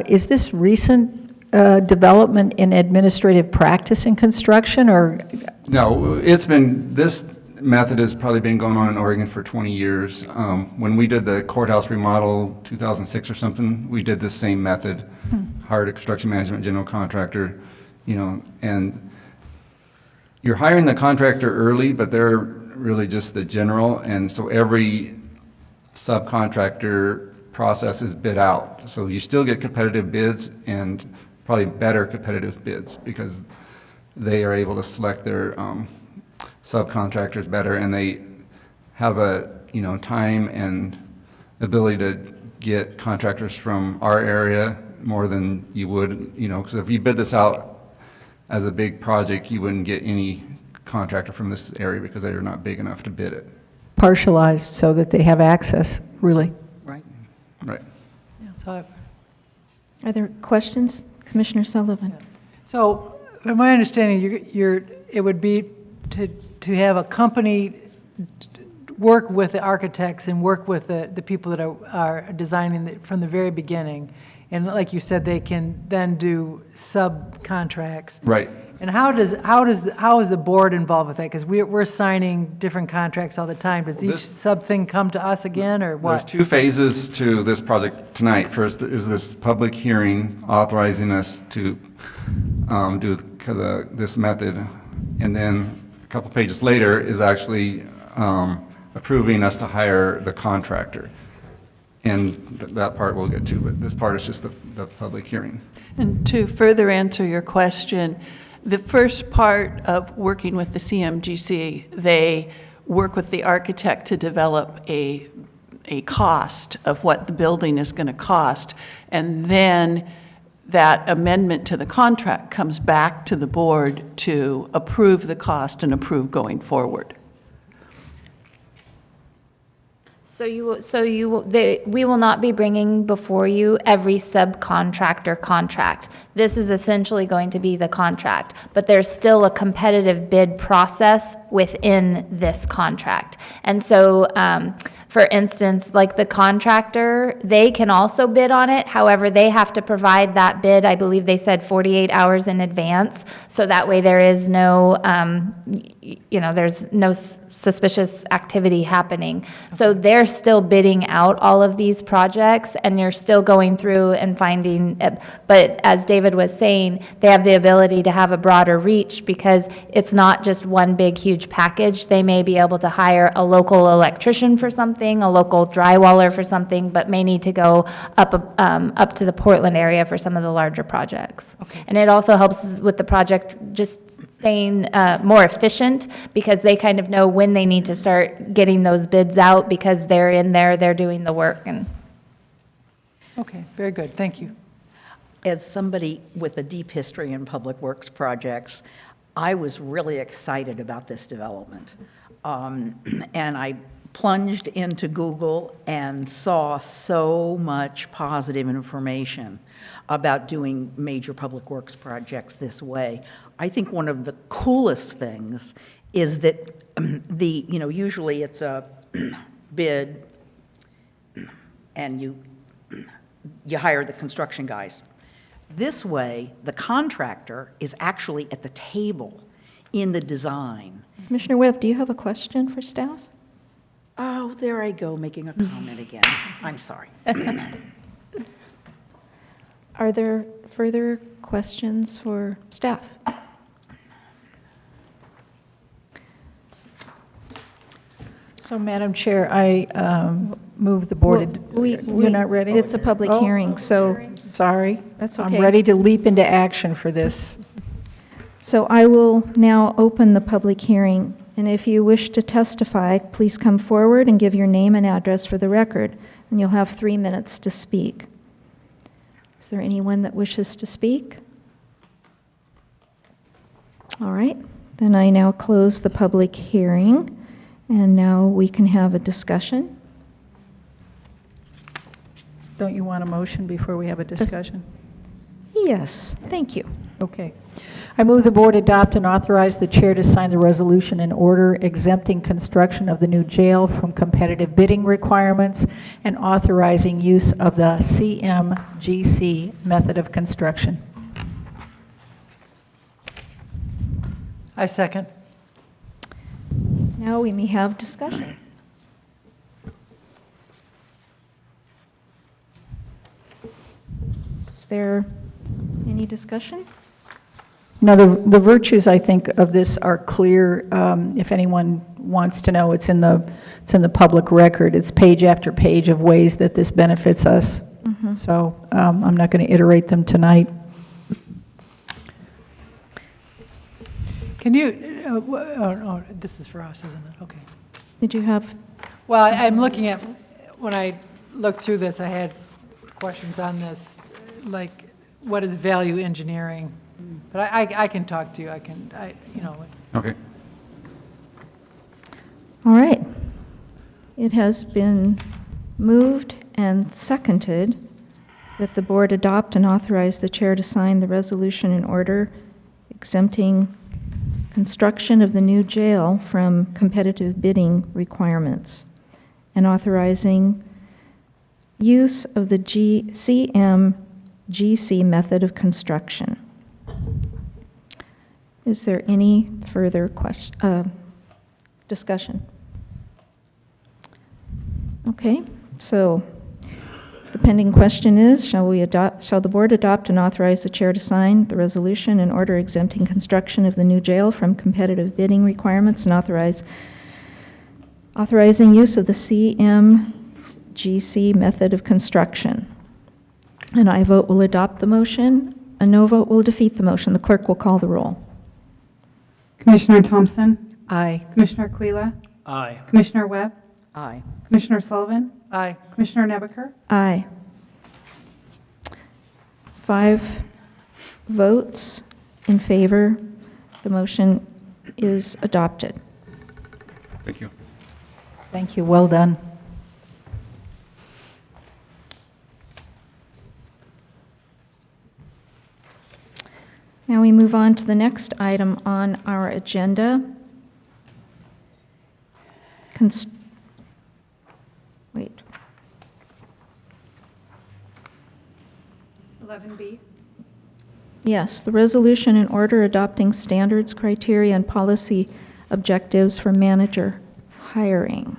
is this recent development in administrative practice in construction, or? No, this method has probably been going on in Oregon for 20 years. When we did the courthouse remodel, 2006 or something, we did this same method, hired a construction management general contractor, and you're hiring the contractor early, but they're really just the general, and so every subcontractor process is bid out. So you still get competitive bids and probably better competitive bids because they are able to select their subcontractors better, and they have a, time and ability to get contractors from our area more than you would, because if you bid this out as a big project, you wouldn't get any contractor from this area because they are not big enough to bid it. Partialized so that they have access, really. Right. Right. So Are there questions? Commissioner Sullivan? So, from my understanding, it would be to have a company work with the architects and work with the people that are designing it from the very beginning. And like you said, they can then do subcontracts. Right. And how is the board involved with that? Because we're signing different contracts all the time. Does each sub thing come to us again, or what? There's two phases to this project tonight. First is this public hearing authorizing us to do this method. And then a couple pages later is actually approving us to hire the contractor. And that part we'll get to, but this part is just the public hearing. And to further answer your question, the first part of working with the CMGC, they work with the architect to develop a cost of what the building is going to cost, and then that amendment to the contract comes back to the board to approve the cost and approve going forward. We will not be bringing before you every subcontractor contract. This is essentially going to be the contract, but there's still a competitive bid process within this contract. And so, for instance, like the contractor, they can also bid on it. However, they have to provide that bid, I believe they said 48 hours in advance. So that way there is no, there's no suspicious activity happening. So they're still bidding out all of these projects, and you're still going through and finding, but as David was saying, they have the ability to have a broader reach because it's not just one big, huge package. They may be able to hire a local electrician for something, a local drywaller for something, but may need to go up to the Portland area for some of the larger projects. Okay. And it also helps with the project just staying more efficient because they kind of know when they need to start getting those bids out because they're in there, they're doing the work. And Okay, very good, thank you. As somebody with a deep history in public works projects, I was really excited about this development. And I plunged into Google and saw so much positive information about doing major public works projects this way. I think one of the coolest things is that usually it's a bid and you hire the construction guys. This way, the contractor is actually at the table in the design. Commissioner Webb, do you have a question for staff? Oh, there I go, making a comment again. I'm sorry. Are there further questions for staff? So, Madam Chair, I move the board. You're not ready? It's a public Oh, hearing, so, Sorry. That's okay. I'm ready to leap into action for this. so I will now open the public hearing. And if you wish to testify, please come forward and give your name and address for the record. And you'll have 3 minutes to speak. Is there anyone that wishes to speak? All right, then I now close the public hearing, and now we can have a discussion. Don't you want a motion before we have a discussion? Yes, thank you. Okay. I move the board adopt and authorize the chair to sign the resolution in order exempting construction of the new jail from competitive bidding requirements and authorizing use of the CMGC method of construction. I second. Now we may have discussion. Is there any discussion? No, the virtues, I think, of this are clear. If anyone wants to know, it's in the public record. It's page after page of ways that this benefits us. So I'm not going to iterate them tonight. Can you, this is for us, isn't it? Okay. Did you have, Well, I'm looking at, when I looked through this, I had questions on this, like, what is value engineering? But I can talk to you, Okay. all right. It has been moved and seconded that the board adopt and authorize the chair to sign the resolution and order exempting construction of the new jail from competitive bidding requirements and authorizing use of the CMGC method of construction. Is there any further discussion? Okay, so the pending question is, shall the board adopt and authorize the chair to sign the resolution and order exempting construction of the new jail from competitive bidding requirements and authorizing use of the CMGC method of construction? An aye vote will adopt the motion. A no vote will defeat the motion. The clerk will call the roll. Commissioner Thompson? Aye. Commissioner Aquila? Aye. Commissioner Webb? Aye. Commissioner Sullivan? Aye. Commissioner Nebaker? Aye. 5 votes in favor. The motion is adopted. Thank you. Thank you, well done. Now we move on to the next item on our agenda. Wait. 11B. Yes, the resolution and order adopting standards, criteria, and policy objectives for manager hiring.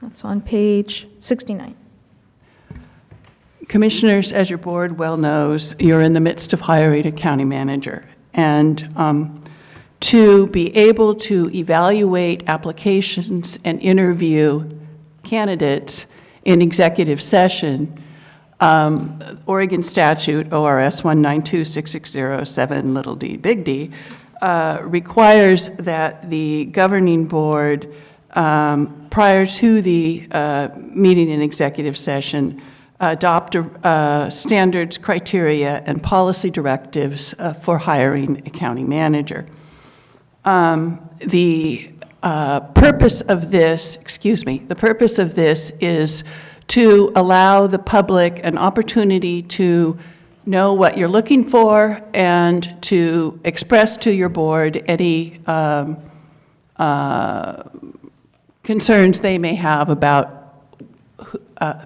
That's on page 69. Commissioners, as your board well knows, you're in the midst of hiring a county manager. And to be able to evaluate applications and interview candidates in executive session, Oregon statute, ORS 1926607, little d, big D, requires that the governing board, prior to the meeting in executive session, adopt standards, criteria, and policy directives for hiring a county manager. The purpose of this, the purpose of this is to allow the public an opportunity to know what you're looking for and to express to your board any concerns they may have about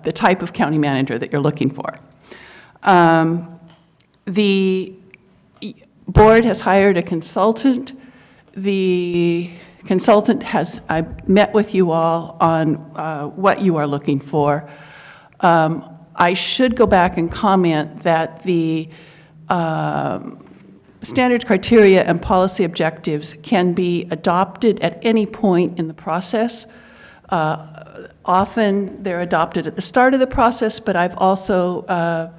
the type of county manager that you're looking for. The board has hired a consultant. The consultant has met with you all on what you are looking for. I should go back and comment that the standards, criteria, and policy objectives can be adopted at any point in the process. Often they're adopted at the start of the process, but I've also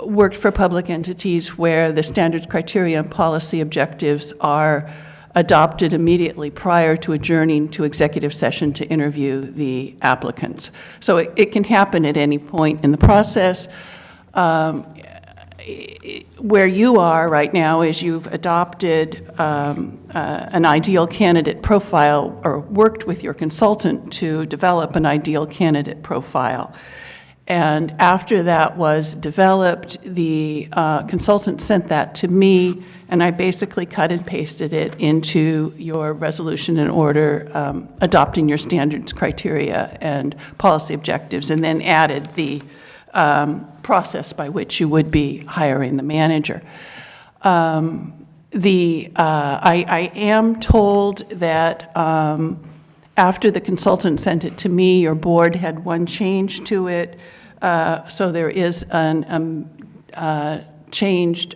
worked for public entities where the standards, criteria, and policy objectives are adopted immediately prior to adjourning to executive session to interview the applicants. So it can happen at any point in the process. Where you are right now is you've adopted an ideal candidate profile or worked with your consultant to develop an ideal candidate profile. And after that was developed, the consultant sent that to me, and I basically cut and pasted it into your resolution and order adopting your standards, criteria, and policy objectives, and then added the process by which you would be hiring the manager. I am told that after the consultant sent it to me, your board had one change to it, so there is an changed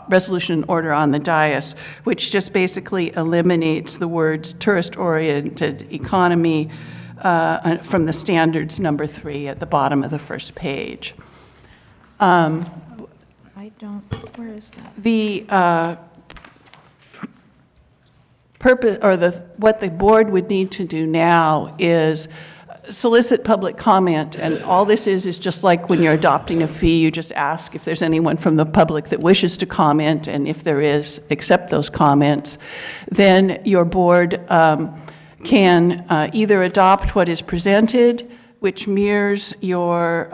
resolution and order on the dais, which just basically eliminates the words tourist-oriented economy from the standards number 3 at the bottom of the first page. I don't, where is that? The purpose, or what the board would need to do now is solicit public comment, and all this is just like when you're adopting a fee, you just ask if there's anyone from the public that wishes to comment, and if there is, accept those comments. Then your board can either adopt what is presented, which mirrors your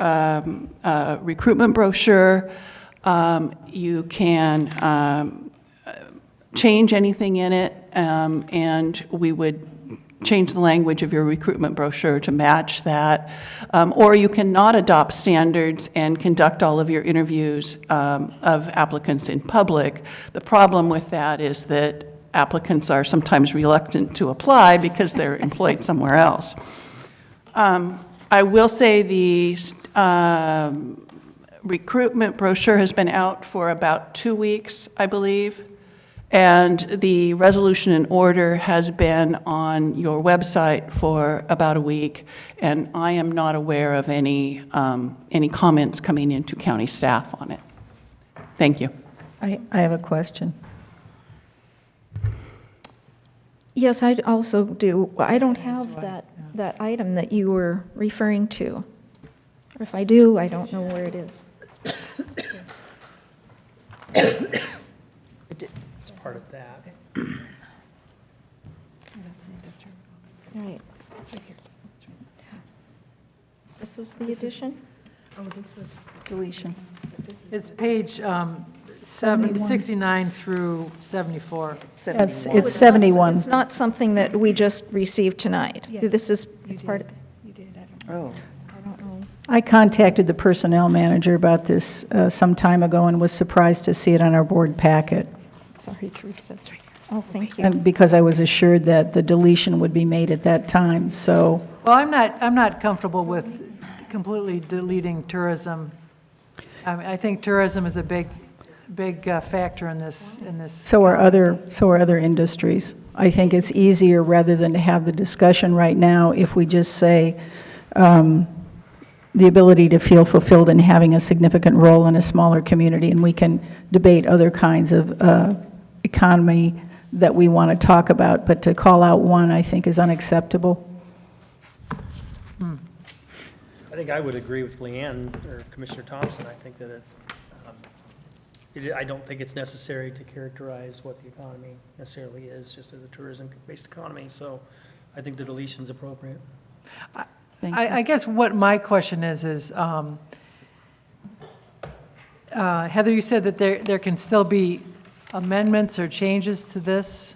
recruitment brochure. You can change anything in it, and we would change the language of your recruitment brochure to match that. Or you can not adopt standards and conduct all of your interviews of applicants in public. The problem with that is that applicants are sometimes reluctant to apply because they're employed somewhere else. I will say the recruitment brochure has been out for about 2 weeks, I believe, and the resolution and order has been on your website for about a week, and I am not aware of any comments coming into county staff on it. Thank you. I have a question. Yes, I also do. I don't have that item that you were referring to. Or if I do, I don't know where it is. It's part of that. All right. This was the addition? Oh, this was deletion. It's page 69 through 74. It's 71. It's not something that we just received tonight. This is, it's part of. Oh. I contacted the personnel manager about this some time ago and was surprised to see it on our board packet. Sorry, Teresa. Oh, thank you. And because I was assured that the deletion would be made at that time, so. Well, I'm not comfortable with completely deleting tourism. I think tourism is a big factor in this. So are other industries. I think it's easier, rather than to have the discussion right now, if we just say the ability to feel fulfilled in having a significant role in a smaller community, and we can debate other kinds of economy that we want to talk about, but to call out one, I think, is unacceptable. I think I would agree with Leanne or Commissioner Thompson. I think that I don't think it's necessary to characterize what the economy necessarily is, just as a tourism-based economy. So I think the deletion's appropriate. I guess what my question is Heather, you said that there can still be amendments or changes to this?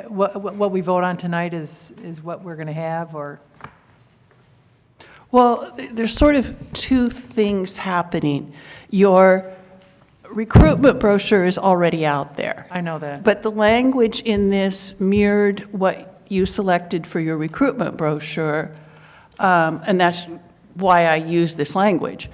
What we vote on tonight is what we're going to have, or? Well, there's sort of two things happening. Your recruitment brochure is already out there. I know that. But the language in this mirrored what you selected for your recruitment brochure, and that's why I use this language.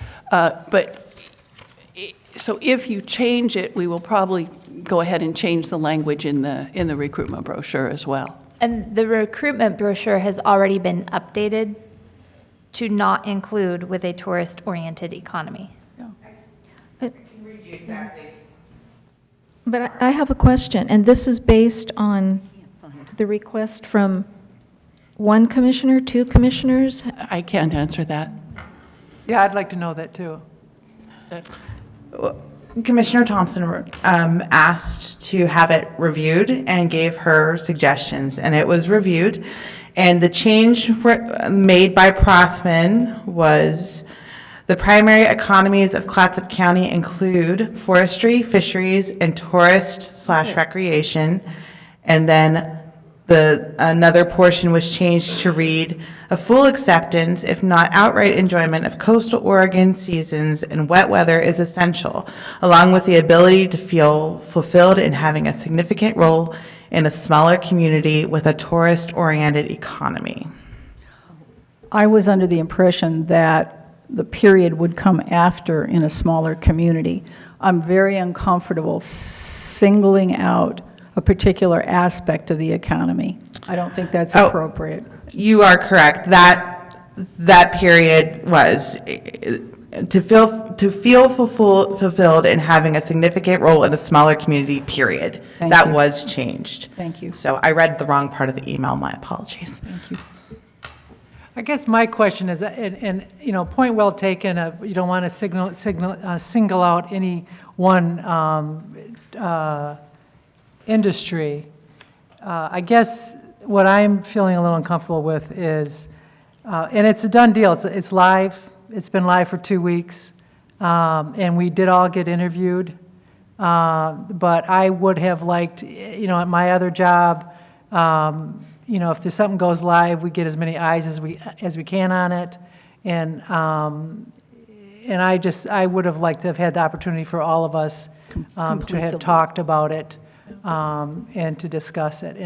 So if you change it, we will probably go ahead and change the language in the recruitment brochure as well. And the recruitment brochure has already been updated to not include with a tourist-oriented economy. But I have a question, and this is based on the request from one commissioner, two commissioners? I can't answer that. Yeah, I'd like to know that too. Commissioner Thompson asked to have it reviewed and gave her suggestions, and it was reviewed. And the change made by Prothman was the primary economies of Clatsop County include forestry, fisheries, and tourist/recreation. And then another portion was changed to read a full acceptance, if not outright enjoyment, of coastal Oregon seasons and wet weather is essential, along with the ability to feel fulfilled in having a significant role in a smaller community with a tourist-oriented economy. I was under the impression that the period would come after in a smaller community. I'm very uncomfortable singling out a particular aspect of the economy. I don't think that's appropriate. You are correct. That period was to feel fulfilled in having a significant role in a smaller community, period. Thank That you. was changed. Thank you. So I read the wrong part of the email. My apologies. Thank you. I guess my question is, and you know, point well taken, you don't want to single out any one industry. I guess what I'm feeling a little uncomfortable with is, and it's a done deal, it's live, it's been live for 2 weeks, and we did all get interviewed, but I would have liked, you know, at my other job, you know, if there's something goes live, we get as many eyes as we can on it, and I would have liked to have had the opportunity for all of us to have talked about it and to discuss it.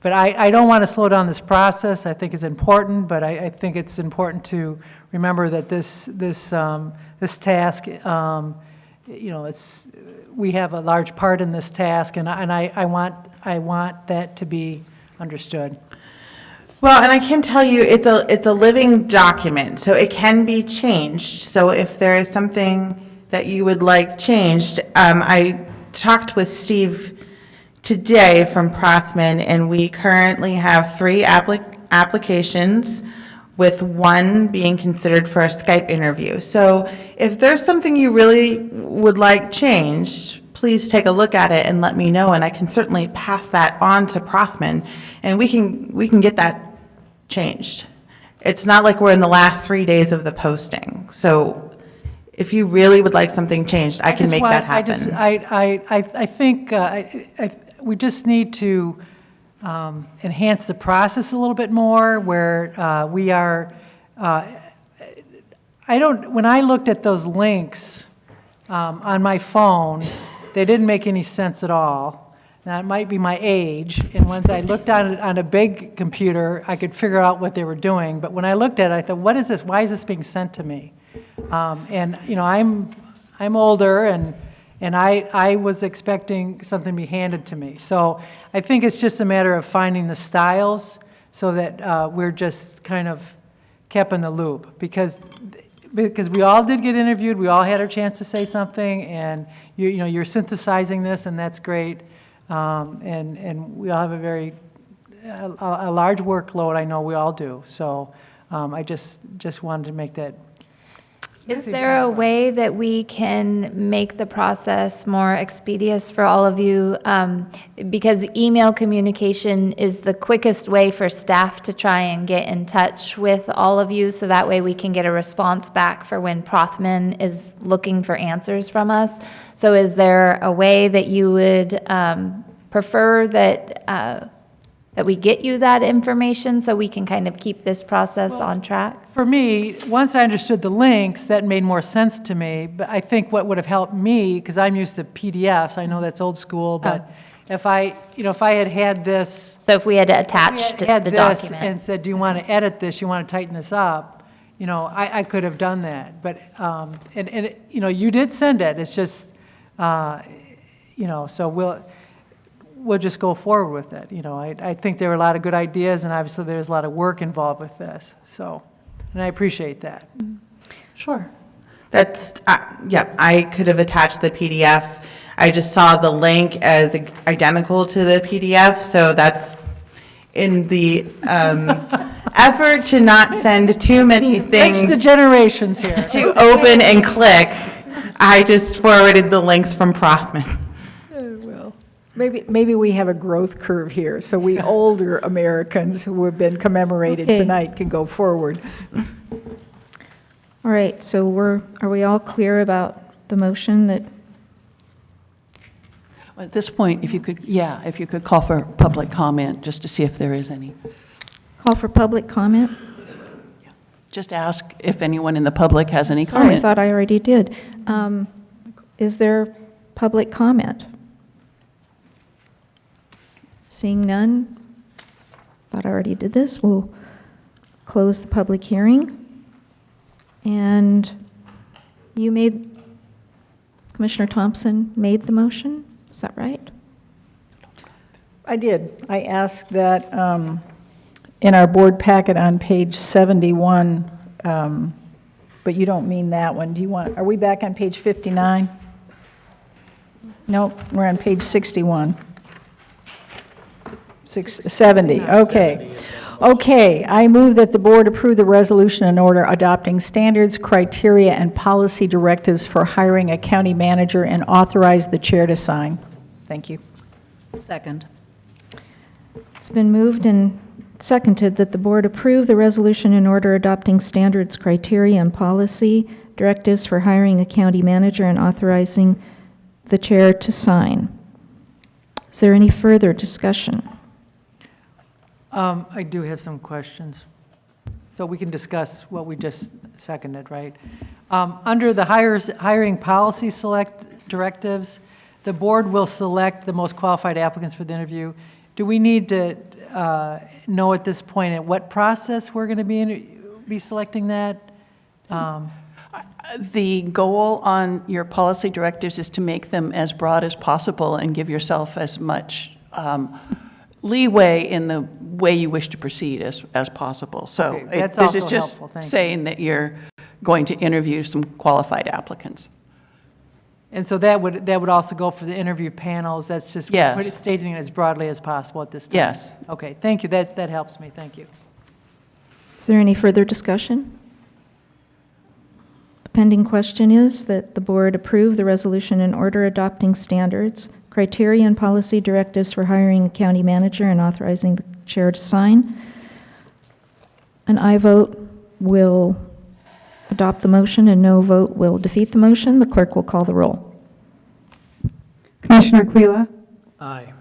But I don't want to slow down this process. I think it's important, but I think it's important to remember that this task, you know, we have a large part in this task, and I want that to be understood. Well, and I can tell you, it's a living document, so it can be changed. So if there is something that you would like changed, I talked with Steve today from Prothman, and we currently have 3 applications, with 1 being considered for a Skype interview. So if there's something you really would like changed, please take a look at it and let me know, and I can certainly pass that on to Prothman, and we can get that changed. It's not like we're in the last 3 days of the posting. So if you really would like something changed, I can make that happen. I think we just need to enhance the process a little bit more, where we are, when I looked at those links on my phone, they didn't make any sense at all. Now, it might be my age, and once I looked at it on a big computer, I could figure out what they were doing. But when I looked at it, I thought, what is this? Why is this being sent to me? And, you know, I'm older, and I was expecting something to be handed to me. So I think it's just a matter of finding the styles so that we're just kind of kept in the loop. Because we all did get interviewed, we all had our chance to say something, and you know, you're synthesizing this, and that's great. And we all have a large workload, I know we all do. So I just wanted to make that. Is there a way that we can make the process more expeditious for all of you? Because email communication is the quickest way for staff to try and get in touch with all of you, so that way we can get a response back for when Prothman is looking for answers from us. So is there a way that you would prefer that we get you that information so we can kind of keep this process on track? For me, once I understood the links, that made more sense to me. But I think what would have helped me, because I'm used to PDFs, I know that's old school, but if I had this. So if we had attached the document. And said, do you want to edit this, you want to tighten this up, you know, I could have done that. But, and you know, you did send it, it's just, you know, so we'll just go forward with it. You know, I think there were a lot of good ideas, and obviously there's a lot of work involved with this. So, and I appreciate that. Sure. That's, yeah, I could have attached the PDF. I just saw the link as identical to the PDF, so that's in the effort to not send too many things. That's the generations here. To open and click, I just forwarded the links from Prothman. Well, maybe we have a growth curve here, so we older Americans who have been commemorated Okay. tonight can go forward. All right, so are we all clear about the motion that, At this point, if you could call for public comment, just to see if there is any. call for public comment? Just ask if anyone in the public has any Sorry, I comment. thought I already did. Is there public comment? Seeing none, thought I already did this, we'll close the public hearing. And you made, Commissioner Thompson made the motion? Is that right? I did. I asked that in our board packet on page 71, but you don't mean that one. Do you want, are we back on page 59? Nope, we're on page 61. 70, okay. Okay, I move that the board approve the resolution and order adopting standards, criteria, and policy directives for hiring a county manager and authorize the chair to sign. Thank you. Second. It's been moved and seconded that the board approve the resolution and order adopting standards, criteria, and policy directives for hiring a county manager and authorizing the chair to sign. Is there any further discussion? I do have some questions. So we can discuss what we just seconded, right? Under the hiring policy select directives, the board will select the most qualified applicants for the interview. Do we need to know at this point at what process we're going to be selecting that? The goal on your policy directives is to make them as broad as possible and give yourself as much leeway in the way you wish to proceed as possible. So Okay, that's this is also just helpful. Thank you. saying that you're going to interview some qualified applicants. And so that would also go for the interview panels. That's just Yes. stating it as broadly as possible at this time. Yes. Okay, thank you. That helps me. Thank you. Is there any further discussion? The pending question is that the board approve the resolution and order adopting standards, criteria, and policy directives for hiring a county manager and authorizing the chair to sign. An aye vote will adopt the motion and no vote will defeat the motion. The clerk will call the roll. Commissioner Aquila, Aye.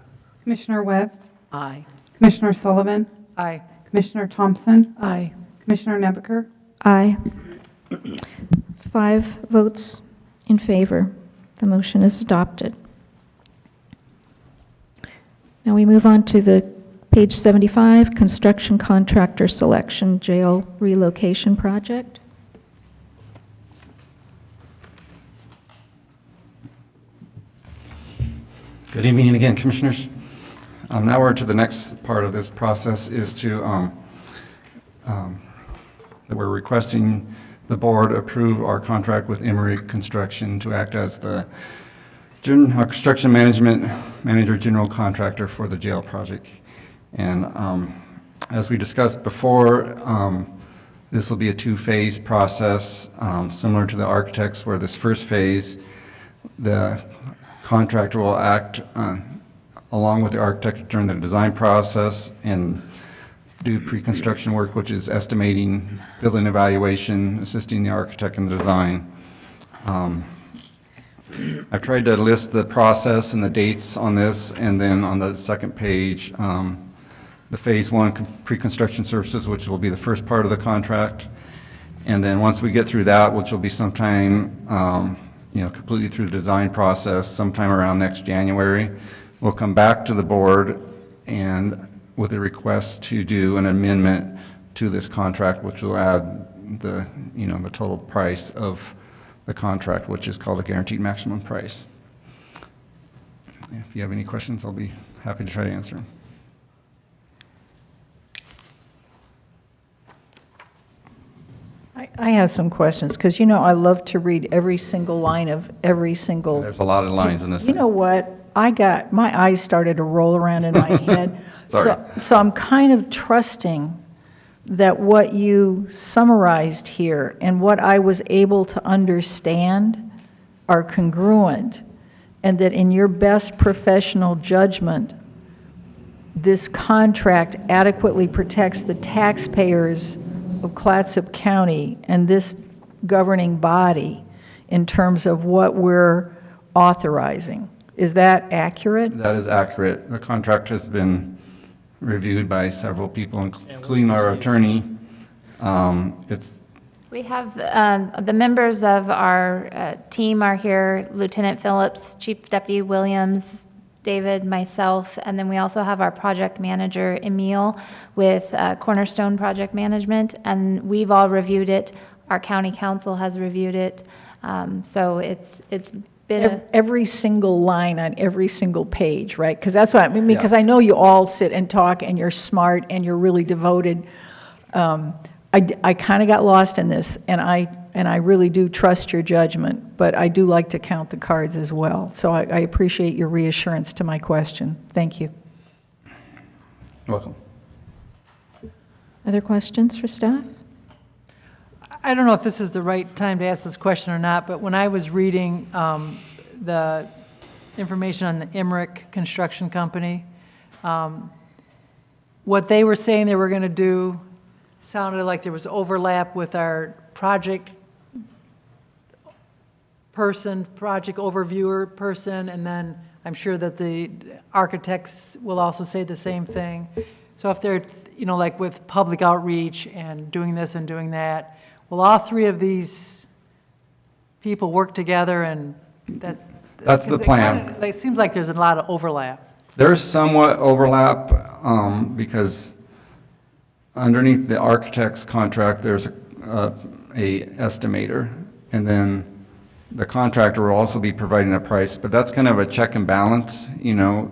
Commissioner Webb, Aye. Commissioner Sullivan, Aye. Commissioner Thompson, Aye. Commissioner Nebeker, Aye. 5 votes in favor. The motion is adopted. Now we move on to the page 75, construction contractor selection, jail relocation project. Good evening again, Commissioners. Now we're to the next part of this process is to, that we're requesting the board approve our contract with Emery Construction to act as the construction manager general contractor for the jail project. And as we discussed before, this will be a 2-phase process, similar to the architects, where this first phase, the contractor will act along with the architect during the design process and do pre-construction work, which is estimating, building evaluation, assisting the architect in the design. I've tried to list the process and the dates on this, and then on the second page, the Phase 1 pre-construction services, which will be the first part of the contract. And then once we get through that, which will be sometime, completely through the design process, sometime around next January, we'll come back to the board and with a request to do an amendment to this contract, which will add the total price of the contract, which is called a guaranteed maximum price. If you have any questions, I'll be happy to try to answer them. I have some questions, because I love to read every single line of every single. There's a lot of lines in this You thing. know what? My eyes started to roll around in my head. Sorry. So I'm kind of trusting that what you summarized here and what I was able to understand are congruent, and that in your best professional judgment, this contract adequately protects the taxpayers of Clatsop County and this governing body in terms of what we're authorizing. Is that accurate? That is accurate. The contract has been reviewed by several people, including our attorney. We have, the members of our team are here, Lieutenant Phillips, Chief Deputy Williams, David, myself, and then we also have our project manager, Emil, with Cornerstone Project Management, and we've all reviewed it. Our county council has reviewed it. So it's been a. Every single line on every single page, right? Because that's what I mean, because Yes. I know you all sit and talk, and you're smart, and you're really devoted. I kind of got lost in this, and I really do trust your judgment, but I do like to count the cards as well. So I appreciate your reassurance to my question. Thank you. Welcome. Other questions for staff? I don't know if this is the right time to ask this question or not, but when I was reading the information on the Emmerich Construction Company, what they were saying they were going to do sounded like there was overlap with our project person, project overviewer person, and then I'm sure that the architects will also say the same thing. So if they're, like with public outreach and doing this and doing that, will all three of these people work together, and that's the 'cause it plan. kinda, it seems like there's a lot of overlap. There's somewhat overlap because underneath the architect's contract, there's a estimator, and then the contractor will also be providing a price, but that's kind of a check and balance,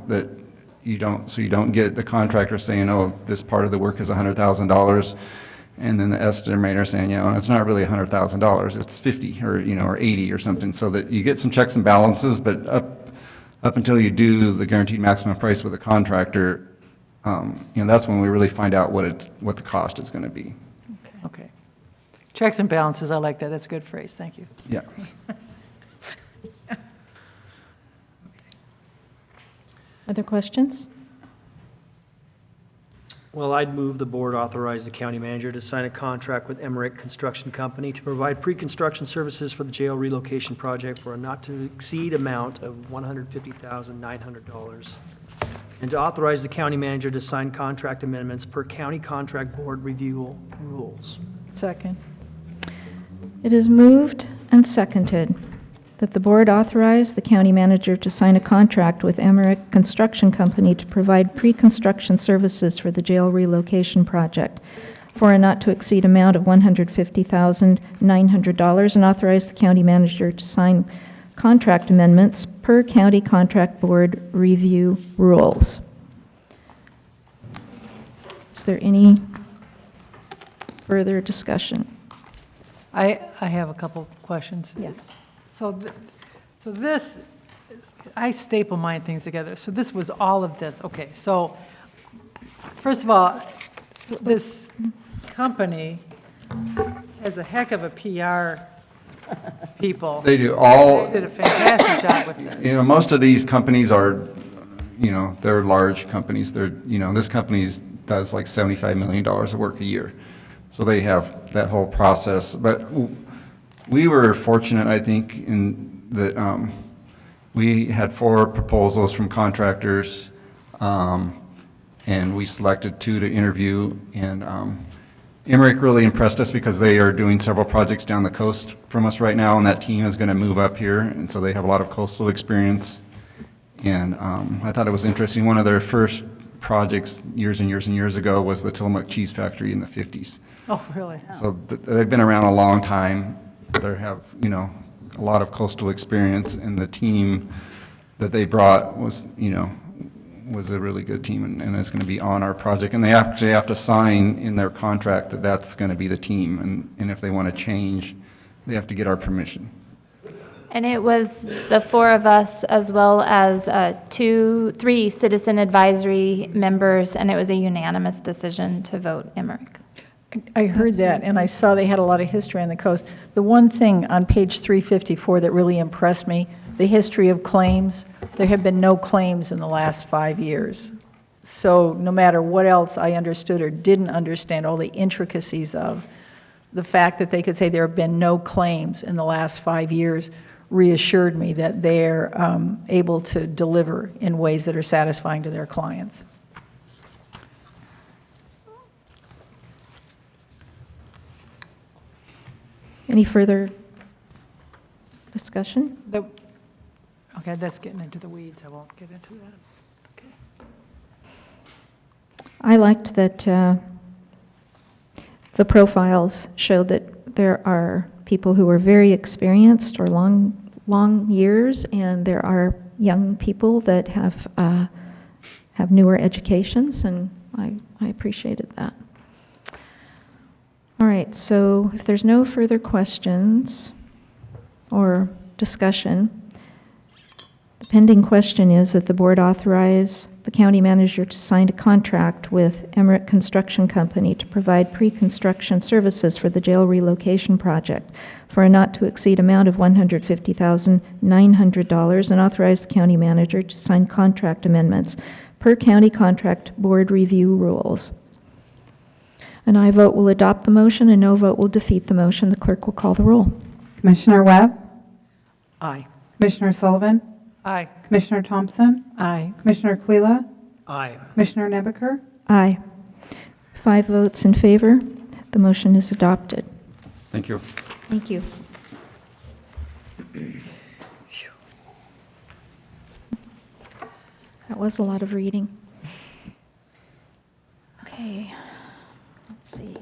that you don't get the contractor saying, oh, this part of the work is $100,000, and then the estimator saying, it's not really $100,000, it's 50 or 80 or something, so that you get some checks and balances, but up until you do the guaranteed maximum price with the contractor, that's when we really find out what the cost is going to be. Okay. Checks and balances, I like that. That's a good phrase. Thank you. Yes. Other questions? Well, I'd move the board authorize the county manager to sign a contract with Emmerich Construction Company to provide pre-construction services for the jail relocation project for a not-to-exceed amount of $150,900, and to authorize the county manager to sign contract amendments per county contract board review rules. Second. It is moved and seconded that the board authorize the county manager to sign a contract with Emmerich Construction Company to provide pre-construction services for the jail relocation project for a not-to-exceed amount of $150,900, and authorize the county manager to sign contract amendments per county contract board review rules. Is there any further discussion? I have a couple questions. Yes. So this, I staple my things together. So this was all of this. Okay, so first of all, this company has a heck of a PR people. They do all. They did a fantastic job with this. Most of these companies are, they're large companies. This company does like $75 million of work a year. So they have that whole process. But we were fortunate, I think, in that we had 4 proposals from contractors, and we selected 2 to interview. And Emmerich really impressed us because they are doing several projects down the coast from us right now, and that team is going to move up here, and so they have a lot of coastal experience. And I thought it was interesting. One of their first projects years and years and years ago was the Tillamook Cheese Factory in the 50s. Oh, really? So they've been around a long time. They have, a lot of coastal experience, and the team that they brought was a really good team, and it's going to be on our project. And they actually have to sign in their contract that that's going to be the team, and if they want to change, they have to get our permission. And it was the 4 of us, as well as 3 citizen advisory members, and it was a unanimous decision to vote Emmerich. I heard that, and I saw they had a lot of history on the coast. The one thing on page 354 that really impressed me, the history of claims, there have been no claims in the last 5 years. So no matter what else I understood or didn't understand, all the intricacies of the fact that they could say there have been no claims in the last 5 years reassured me that they're able to deliver in ways that are satisfying to their clients. Any further discussion? Okay, that's getting into the weeds. I won't get into that. Okay. I liked that the profiles showed that there are people who are very experienced or long years, and there are young people that have newer educations, and I appreciated that. All right, so if there's no further questions or discussion, the pending question is that the board authorize the county manager to sign a contract with Emmerich Construction Company to provide pre-construction services for the jail relocation project for a not-to-exceed amount of $150,900, and authorize the county manager to sign contract amendments per county contract board review rules. An aye vote will adopt the motion, a no vote will defeat the motion. The clerk will call the roll. Commissioner Webb? Aye. Commissioner Sullivan? Aye. Commissioner Thompson? Aye. Commissioner Quila? Aye. Commissioner Nebeker? Aye. 5 votes in favor. The motion is adopted. Thank you. Thank you. That was a lot of reading. Okay, let's see.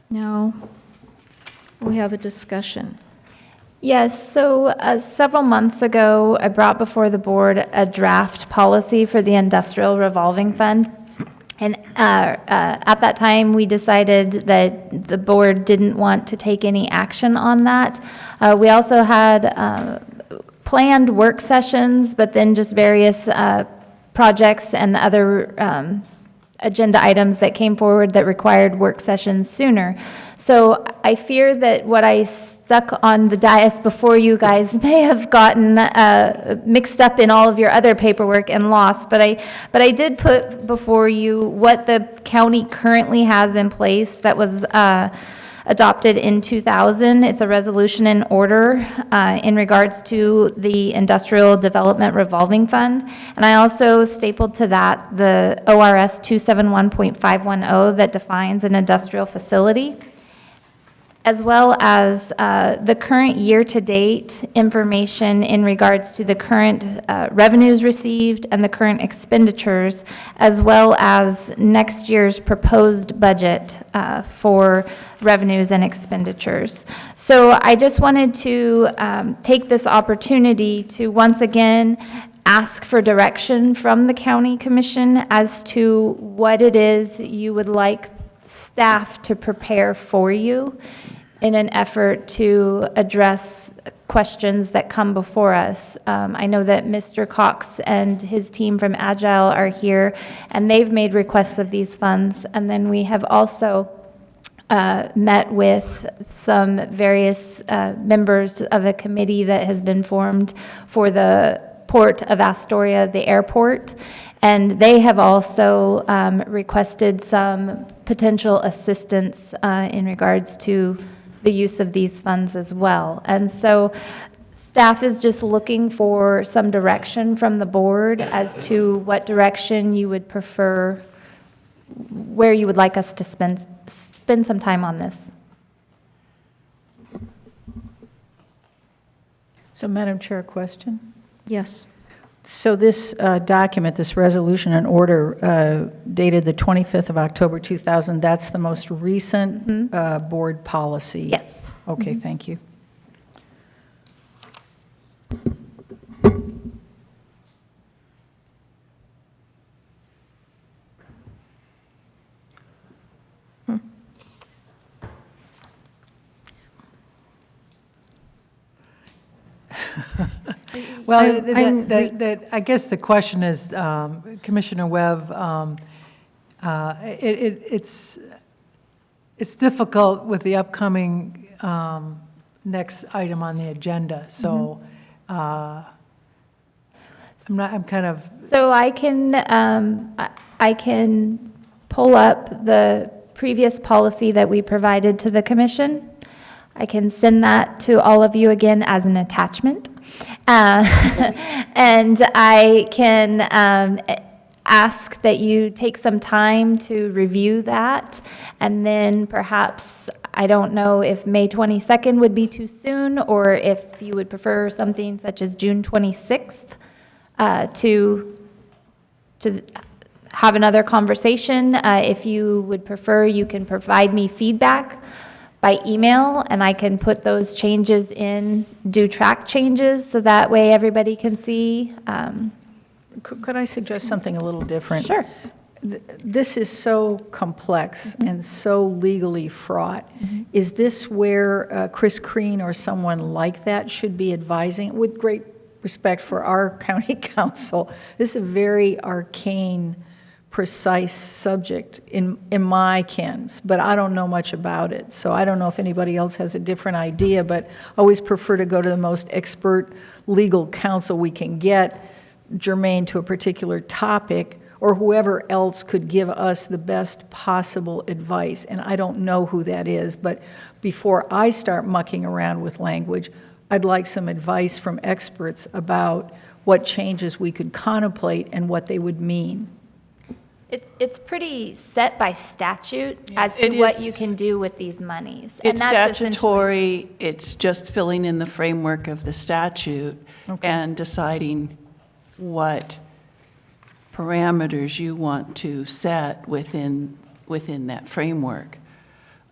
Now, we have a discussion. Yes, so several months ago, I brought before the board a draft policy for the industrial revolving fund. And at that time, we decided that the board didn't want to take any action on that. We also had planned work sessions, but then just various projects and other agenda items that came forward that required work sessions sooner. So I fear that what I stuck on the dais before you guys may have gotten mixed up in all of your other paperwork and lost, but I did put before you what the county currently has in place that was adopted in 2000. It's a resolution in order in regards to the Industrial Development Revolving Fund. And I also stapled to that the ORS 271.510 that defines an industrial facility, as well as the current year-to-date information in regards to the current revenues received and the current expenditures, as well as next year's proposed budget for revenues and expenditures. So I just wanted to take this opportunity to once again ask for direction from the county commission as to what it is you would like staff to prepare for you in an effort to address questions that come before us. I know that Mr. Cox and his team from Agile are here, and they've made requests of these funds. And then we have also met with some various members of a committee that has been formed for the Port of Astoria, the airport. And they have also requested some potential assistance in regards to the use of these funds as well. And so staff is just looking for some direction from the board as to what direction you would prefer, where you would like us to spend some time on this. So, Madam Chair, a question? Yes. So this document, this resolution and order dated the 25th of October 2000, that's the most recent board policy? Yes. Okay, thank you. Well, I guess the question is, Commissioner Webb, it's difficult with the upcoming next item on the agenda, so I'm kind of. So I can pull up the previous policy that we provided to the commission. I can send that to all of you again as an attachment. And I can ask that you take some time to review that, and then perhaps, I don't know if May 22nd would be too soon, or if you would prefer something such as June 26th to have another conversation. If you would prefer, you can provide me feedback by email, and I can put those changes in, do track changes, so that way everybody can see. Could I suggest something a little different? Sure. This is so complex and so legally fraught. Is this where Chris Crean or someone like that should be advising? With great respect for our county council, this is a very arcane, precise subject in my kens, but I don't know much about it. So I don't know if anybody else has a different idea, but I always prefer to go to the most expert legal counsel we can get germane to a particular topic, or whoever else could give us the best possible advice. And I don't know who that is, but before I start mucking around with language, I'd like some advice from experts about what changes we could contemplate and what they would mean. It's pretty set by statute as It to what is. you can do with these monies. And It's that's essentially- statutory, it's just filling in the framework of the statute and deciding what parameters you want to set within that framework.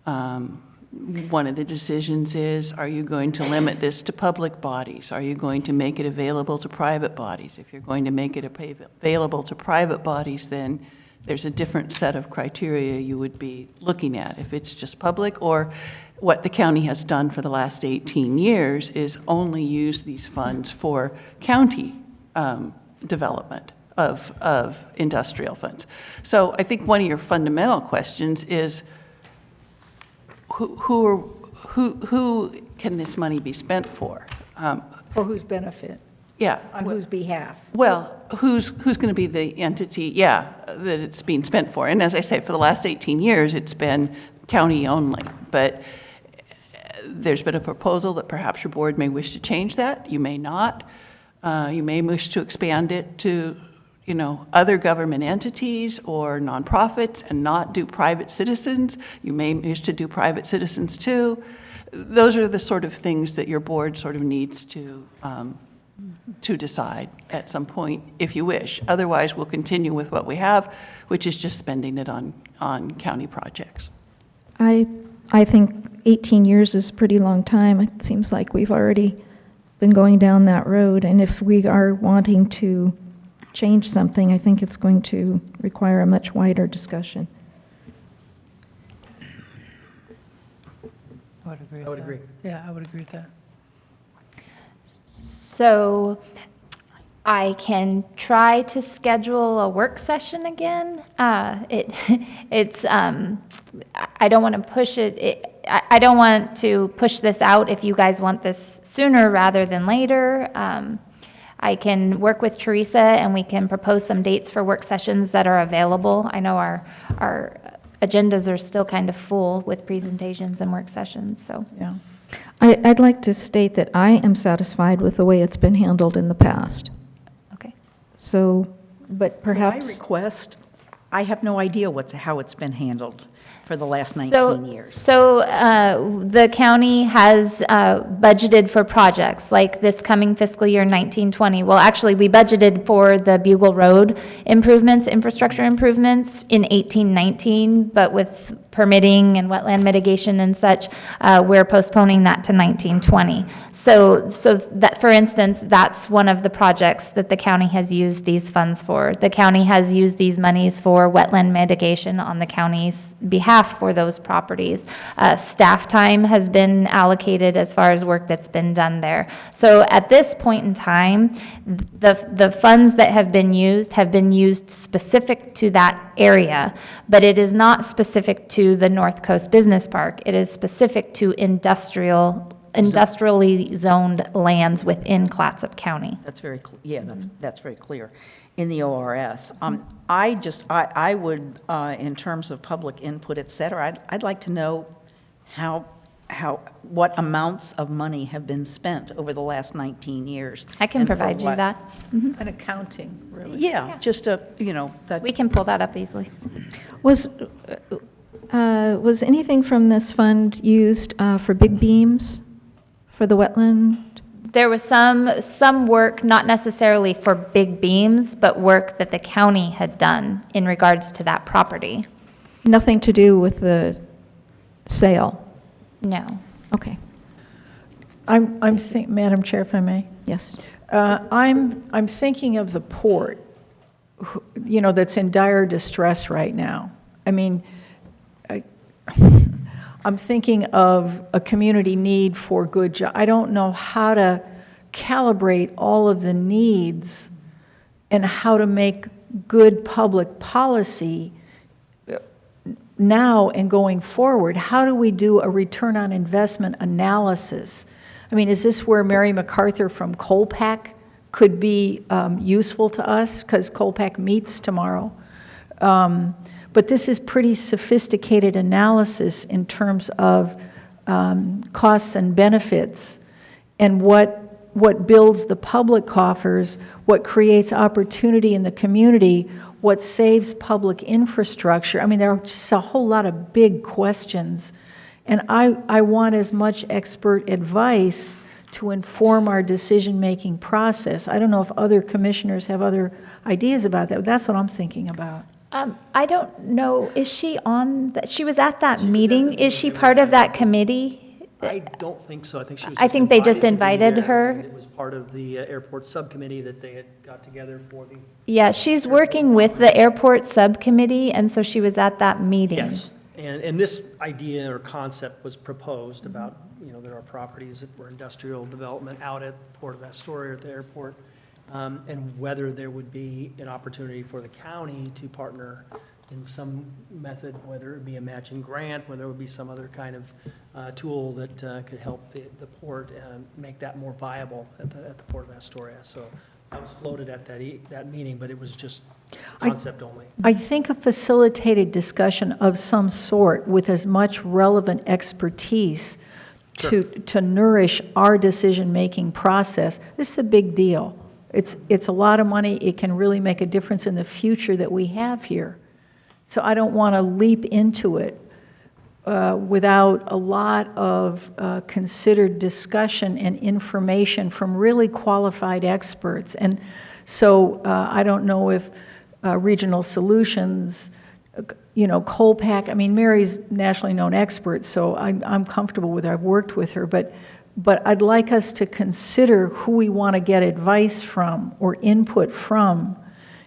One of the decisions is, are you going to limit this to public bodies? Are you going to make it available to private bodies? If you're going to make it available to private bodies, then there's a different set of criteria you would be looking at. If it's just public, or what the county has done for the last 18 years is only use these funds for county development of industrial funds. So I think one of your fundamental questions is, who can this money be spent for? For whose benefit? Yeah. On whose behalf? Well, who's going to be the entity, that it's being spent for? And as I say, for the last 18 years, it's been county only. But there's been a proposal that perhaps your board may wish to change that. You may not. You may wish to expand it to, other government entities or nonprofits and not do private citizens. You may wish to do private citizens too. Those are the sort of things that your board sort of needs to decide at some point if you wish. Otherwise, we'll continue with what we have, which is just spending it on county projects. I think 18 years is a pretty long time. It seems like we've already been going down that road, and if we are wanting to change something, I think it's going to require a much wider discussion. I would agree. Yeah, I would agree with that. So I can try to schedule a work session again. It's I don't want to push it. I don't want to push this out if you guys want this sooner rather than later. I can work with Teresa and we can propose some dates for work sessions that are available. I know our agendas are still kind of full with presentations and work sessions, so. Yeah. I'd like to state that I am satisfied with the way it's been handled in the past. Okay. So, but My perhaps, request, I have no idea how it's been handled for the last 19 So, years. the county has budgeted for projects like this coming fiscal year 1920. Well, actually, we budgeted for the Bugle Road improvements, infrastructure improvements in 1819, but with permitting and wetland mitigation and such, we're postponing that to 1920. So that, for instance, that's one of the projects that the county has used these funds for. The county has used these monies for wetland mitigation on the county's behalf for those properties. Staff time has been allocated as far as work that's been done there. So at this point in time, the funds that have been used specific to that area, but it is not specific to the North Coast Business Park. It is specific to industrially zoned lands within Clatsop County. That's very, that's very clear in the ORS. I would, in terms of public input, et cetera, I'd like to know what amounts of money have been spent over the last 19 years. I can and for provide you what. that. An accounting, really. Yeah, just that. We can pull that up easily. was anything from this fund used for big beams for the wetland There was some work, not necessarily for big beams, but work that the county had done in regards to that property. Nothing to do with the sale? No. Okay, Madam Chair, if I may? yes. I'm thinking of the port, you know, that's in dire distress right now. I mean, I'm thinking of a community need for good job. I don't know how to calibrate all of the needs and how to make good public policy now and going forward. How do we do a return on investment analysis? I mean, is this where Mary MacArthur from Colpack could be useful to us? Because Colpack meets tomorrow. But this is pretty sophisticated analysis in terms of costs and benefits and what builds the public coffers, what creates opportunity in the community, what saves public infrastructure. I mean, there are just a whole lot of big questions. And I want as much expert advice to inform our decision-making process. I don't know if other commissioners have other ideas about that, but that's what I'm thinking about. I don't know, is she she was at that meeting? Is she part of that committee? I don't think so. I think she was I think they just to be invited there, her. and it was part of the airport subcommittee that they had got together for the. Yeah, she's working with the airport subcommittee, and so she was at that meeting. Yes, and this idea or concept was proposed about, you know, there are properties that were industrial development out at Port of Astoria at the airport, and whether there would be an opportunity for the county to partner in some method, whether it be a matching grant, whether it would be some other kind of tool that could help the port make that more viable at the Port of Astoria. So that was floated at that meeting, but it was just concept only. I think a facilitated discussion of some sort with as much relevant expertise to nourish our decision-making process. This is a big deal. It's a lot of money. It can really make a difference in the future that we have here. So I don't want to leap into it without a lot of considered discussion and information from really qualified experts. And so I don't know if Regional Solutions, you know, Colpack, I mean, Mary's nationally known expert, so I'm comfortable with her. I've worked with her, but I'd like us to consider who we want to get advice from or input from,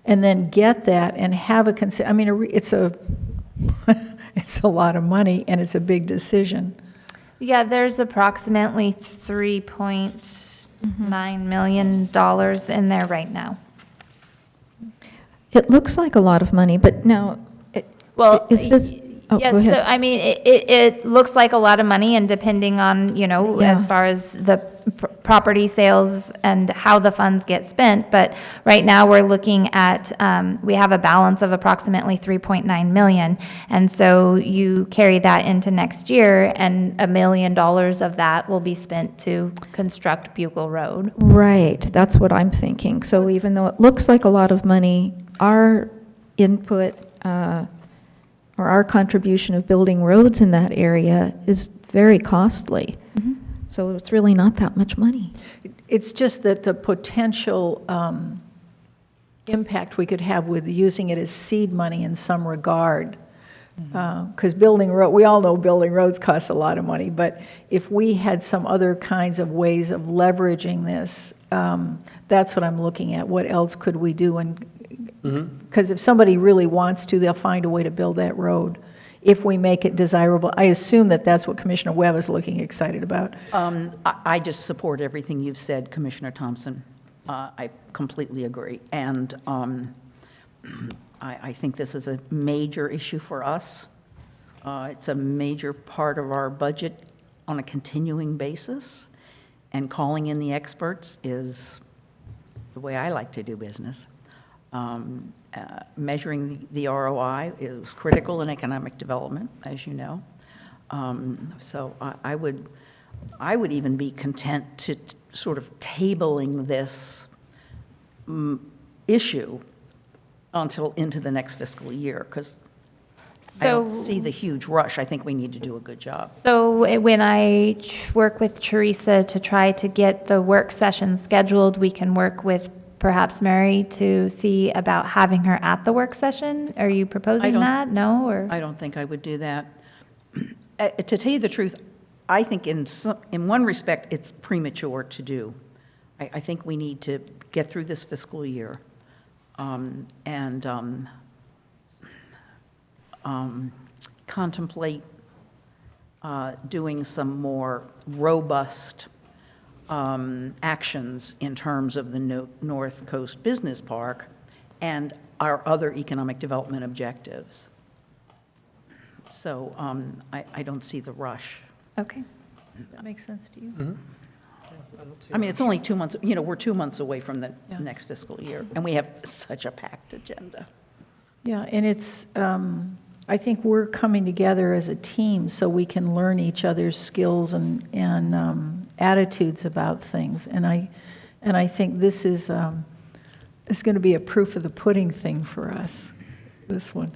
and then get that and have I mean, it's a lot of money and it's a big decision. Yeah, there's approximately $3.9 million in there right now. It looks like a lot of money, but now, Well, is this, oh, yes, go ahead. so I mean, it looks like a lot of money, and depending on, you know, Yeah. as far as the property sales and how the funds get spent, but right now we're looking at, we have a balance of approximately 3.9 million, and so you carry that into next year, and $1 million of that will be spent to construct Bugle Road. Right, that's what I'm thinking. So even though it looks like a lot of money, our input, or our contribution of building roads in that area is very costly. So it's really not that much money. It's just that the potential impact we could have with using it as seed money in some regard. Because we all know building roads costs a lot of money, but if we had some other kinds of ways of leveraging this, that's what I'm looking at. What else could we do? And because if somebody really wants to, they'll find a way to build that road if we make it desirable. I assume that that's what Commissioner Webb is looking excited about. I just support everything you've said, Commissioner Thompson. I completely agree. And I think this is a major issue for us. It's a major part of our budget on a continuing basis. And calling in the experts is the way I like to do business. Measuring the ROI is critical in economic development, as you know. So I would even be content to sort of tabling this issue until into the next fiscal year, because I don't So- see the huge rush. I think we need to do a good job. So when I work with Teresa to try to get the work session scheduled, we can work with perhaps Mary to see about having her at the work session? Are you proposing don't- that? No, or? I don't think I would do that. To tell you the truth, I think in one respect, it's premature to do. I think we need to get through this fiscal year and contemplate doing some more robust actions in terms of the North Coast Business Park and our other economic development objectives. So I don't see the rush. Okay. Does that make sense to you? I mean, it's only 2 months, we're 2 months away from the next fiscal year, and we have such a packed agenda. Yeah, and it's, I think we're coming together as a team so we can learn each other's skills and attitudes about things. And I think this is it's going to be a proof of the pudding thing for us, this one.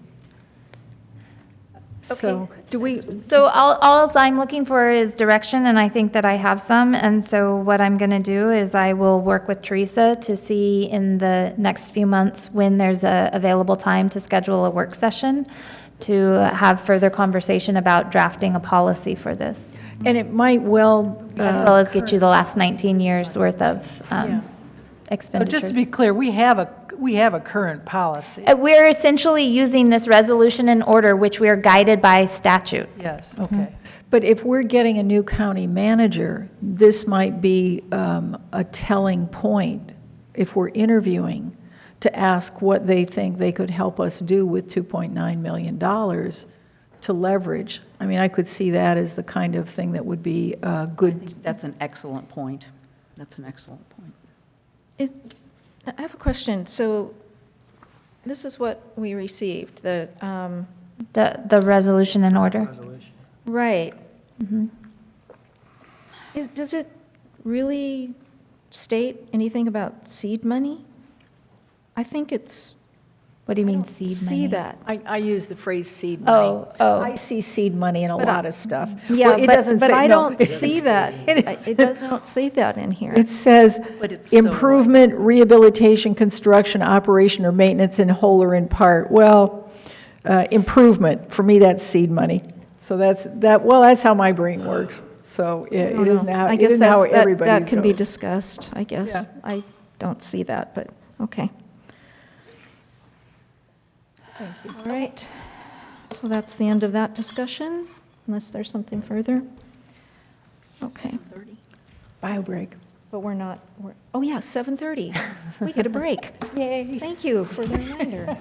So, do we, So all I'm looking for is direction, and I think that I have some. And so what I'm going to do is I will work with Teresa to see in the next few months when there's a available time to schedule a work session to have further conversation about drafting a policy for this, and it might well. as well as get you the last 19 years worth of So expenditures. just to be clear, we have a current policy. We're essentially using this resolution in order, which we are guided by statute. Yes, okay. But if we're getting a new county manager, this might be a telling point, if we're interviewing, to ask what they think they could help us do with $2.9 million to leverage. I mean, I could see that as the kind of thing that would be good. That's an excellent point. That's an excellent point. I have a question. So this is what we received, the, The resolution in order. right. Does it really state anything about seed money? I think it's. What do you mean I don't seed see money? that. I use the phrase seed money. Oh. I see seed money in a lot of stuff. Yeah, Well, it doesn't but say- I no, don't see that. It does not say that in here. It says But it's so improvement, rehabilitation, construction, operation, or maintenance in whole or in part. Well, improvement, for me, that's seed money. So that's how my brain works. So it don't isn't know. how, I it guess isn't how that's- that everybody can be goes. discussed, I guess. Yeah. I don't see that, but, okay. Thank you. All right. So that's the end of that discussion, unless there's something further. Okay. Bio break. But we're not, oh yeah, 7:30. We get a break. Yay. Thank you for the reminder.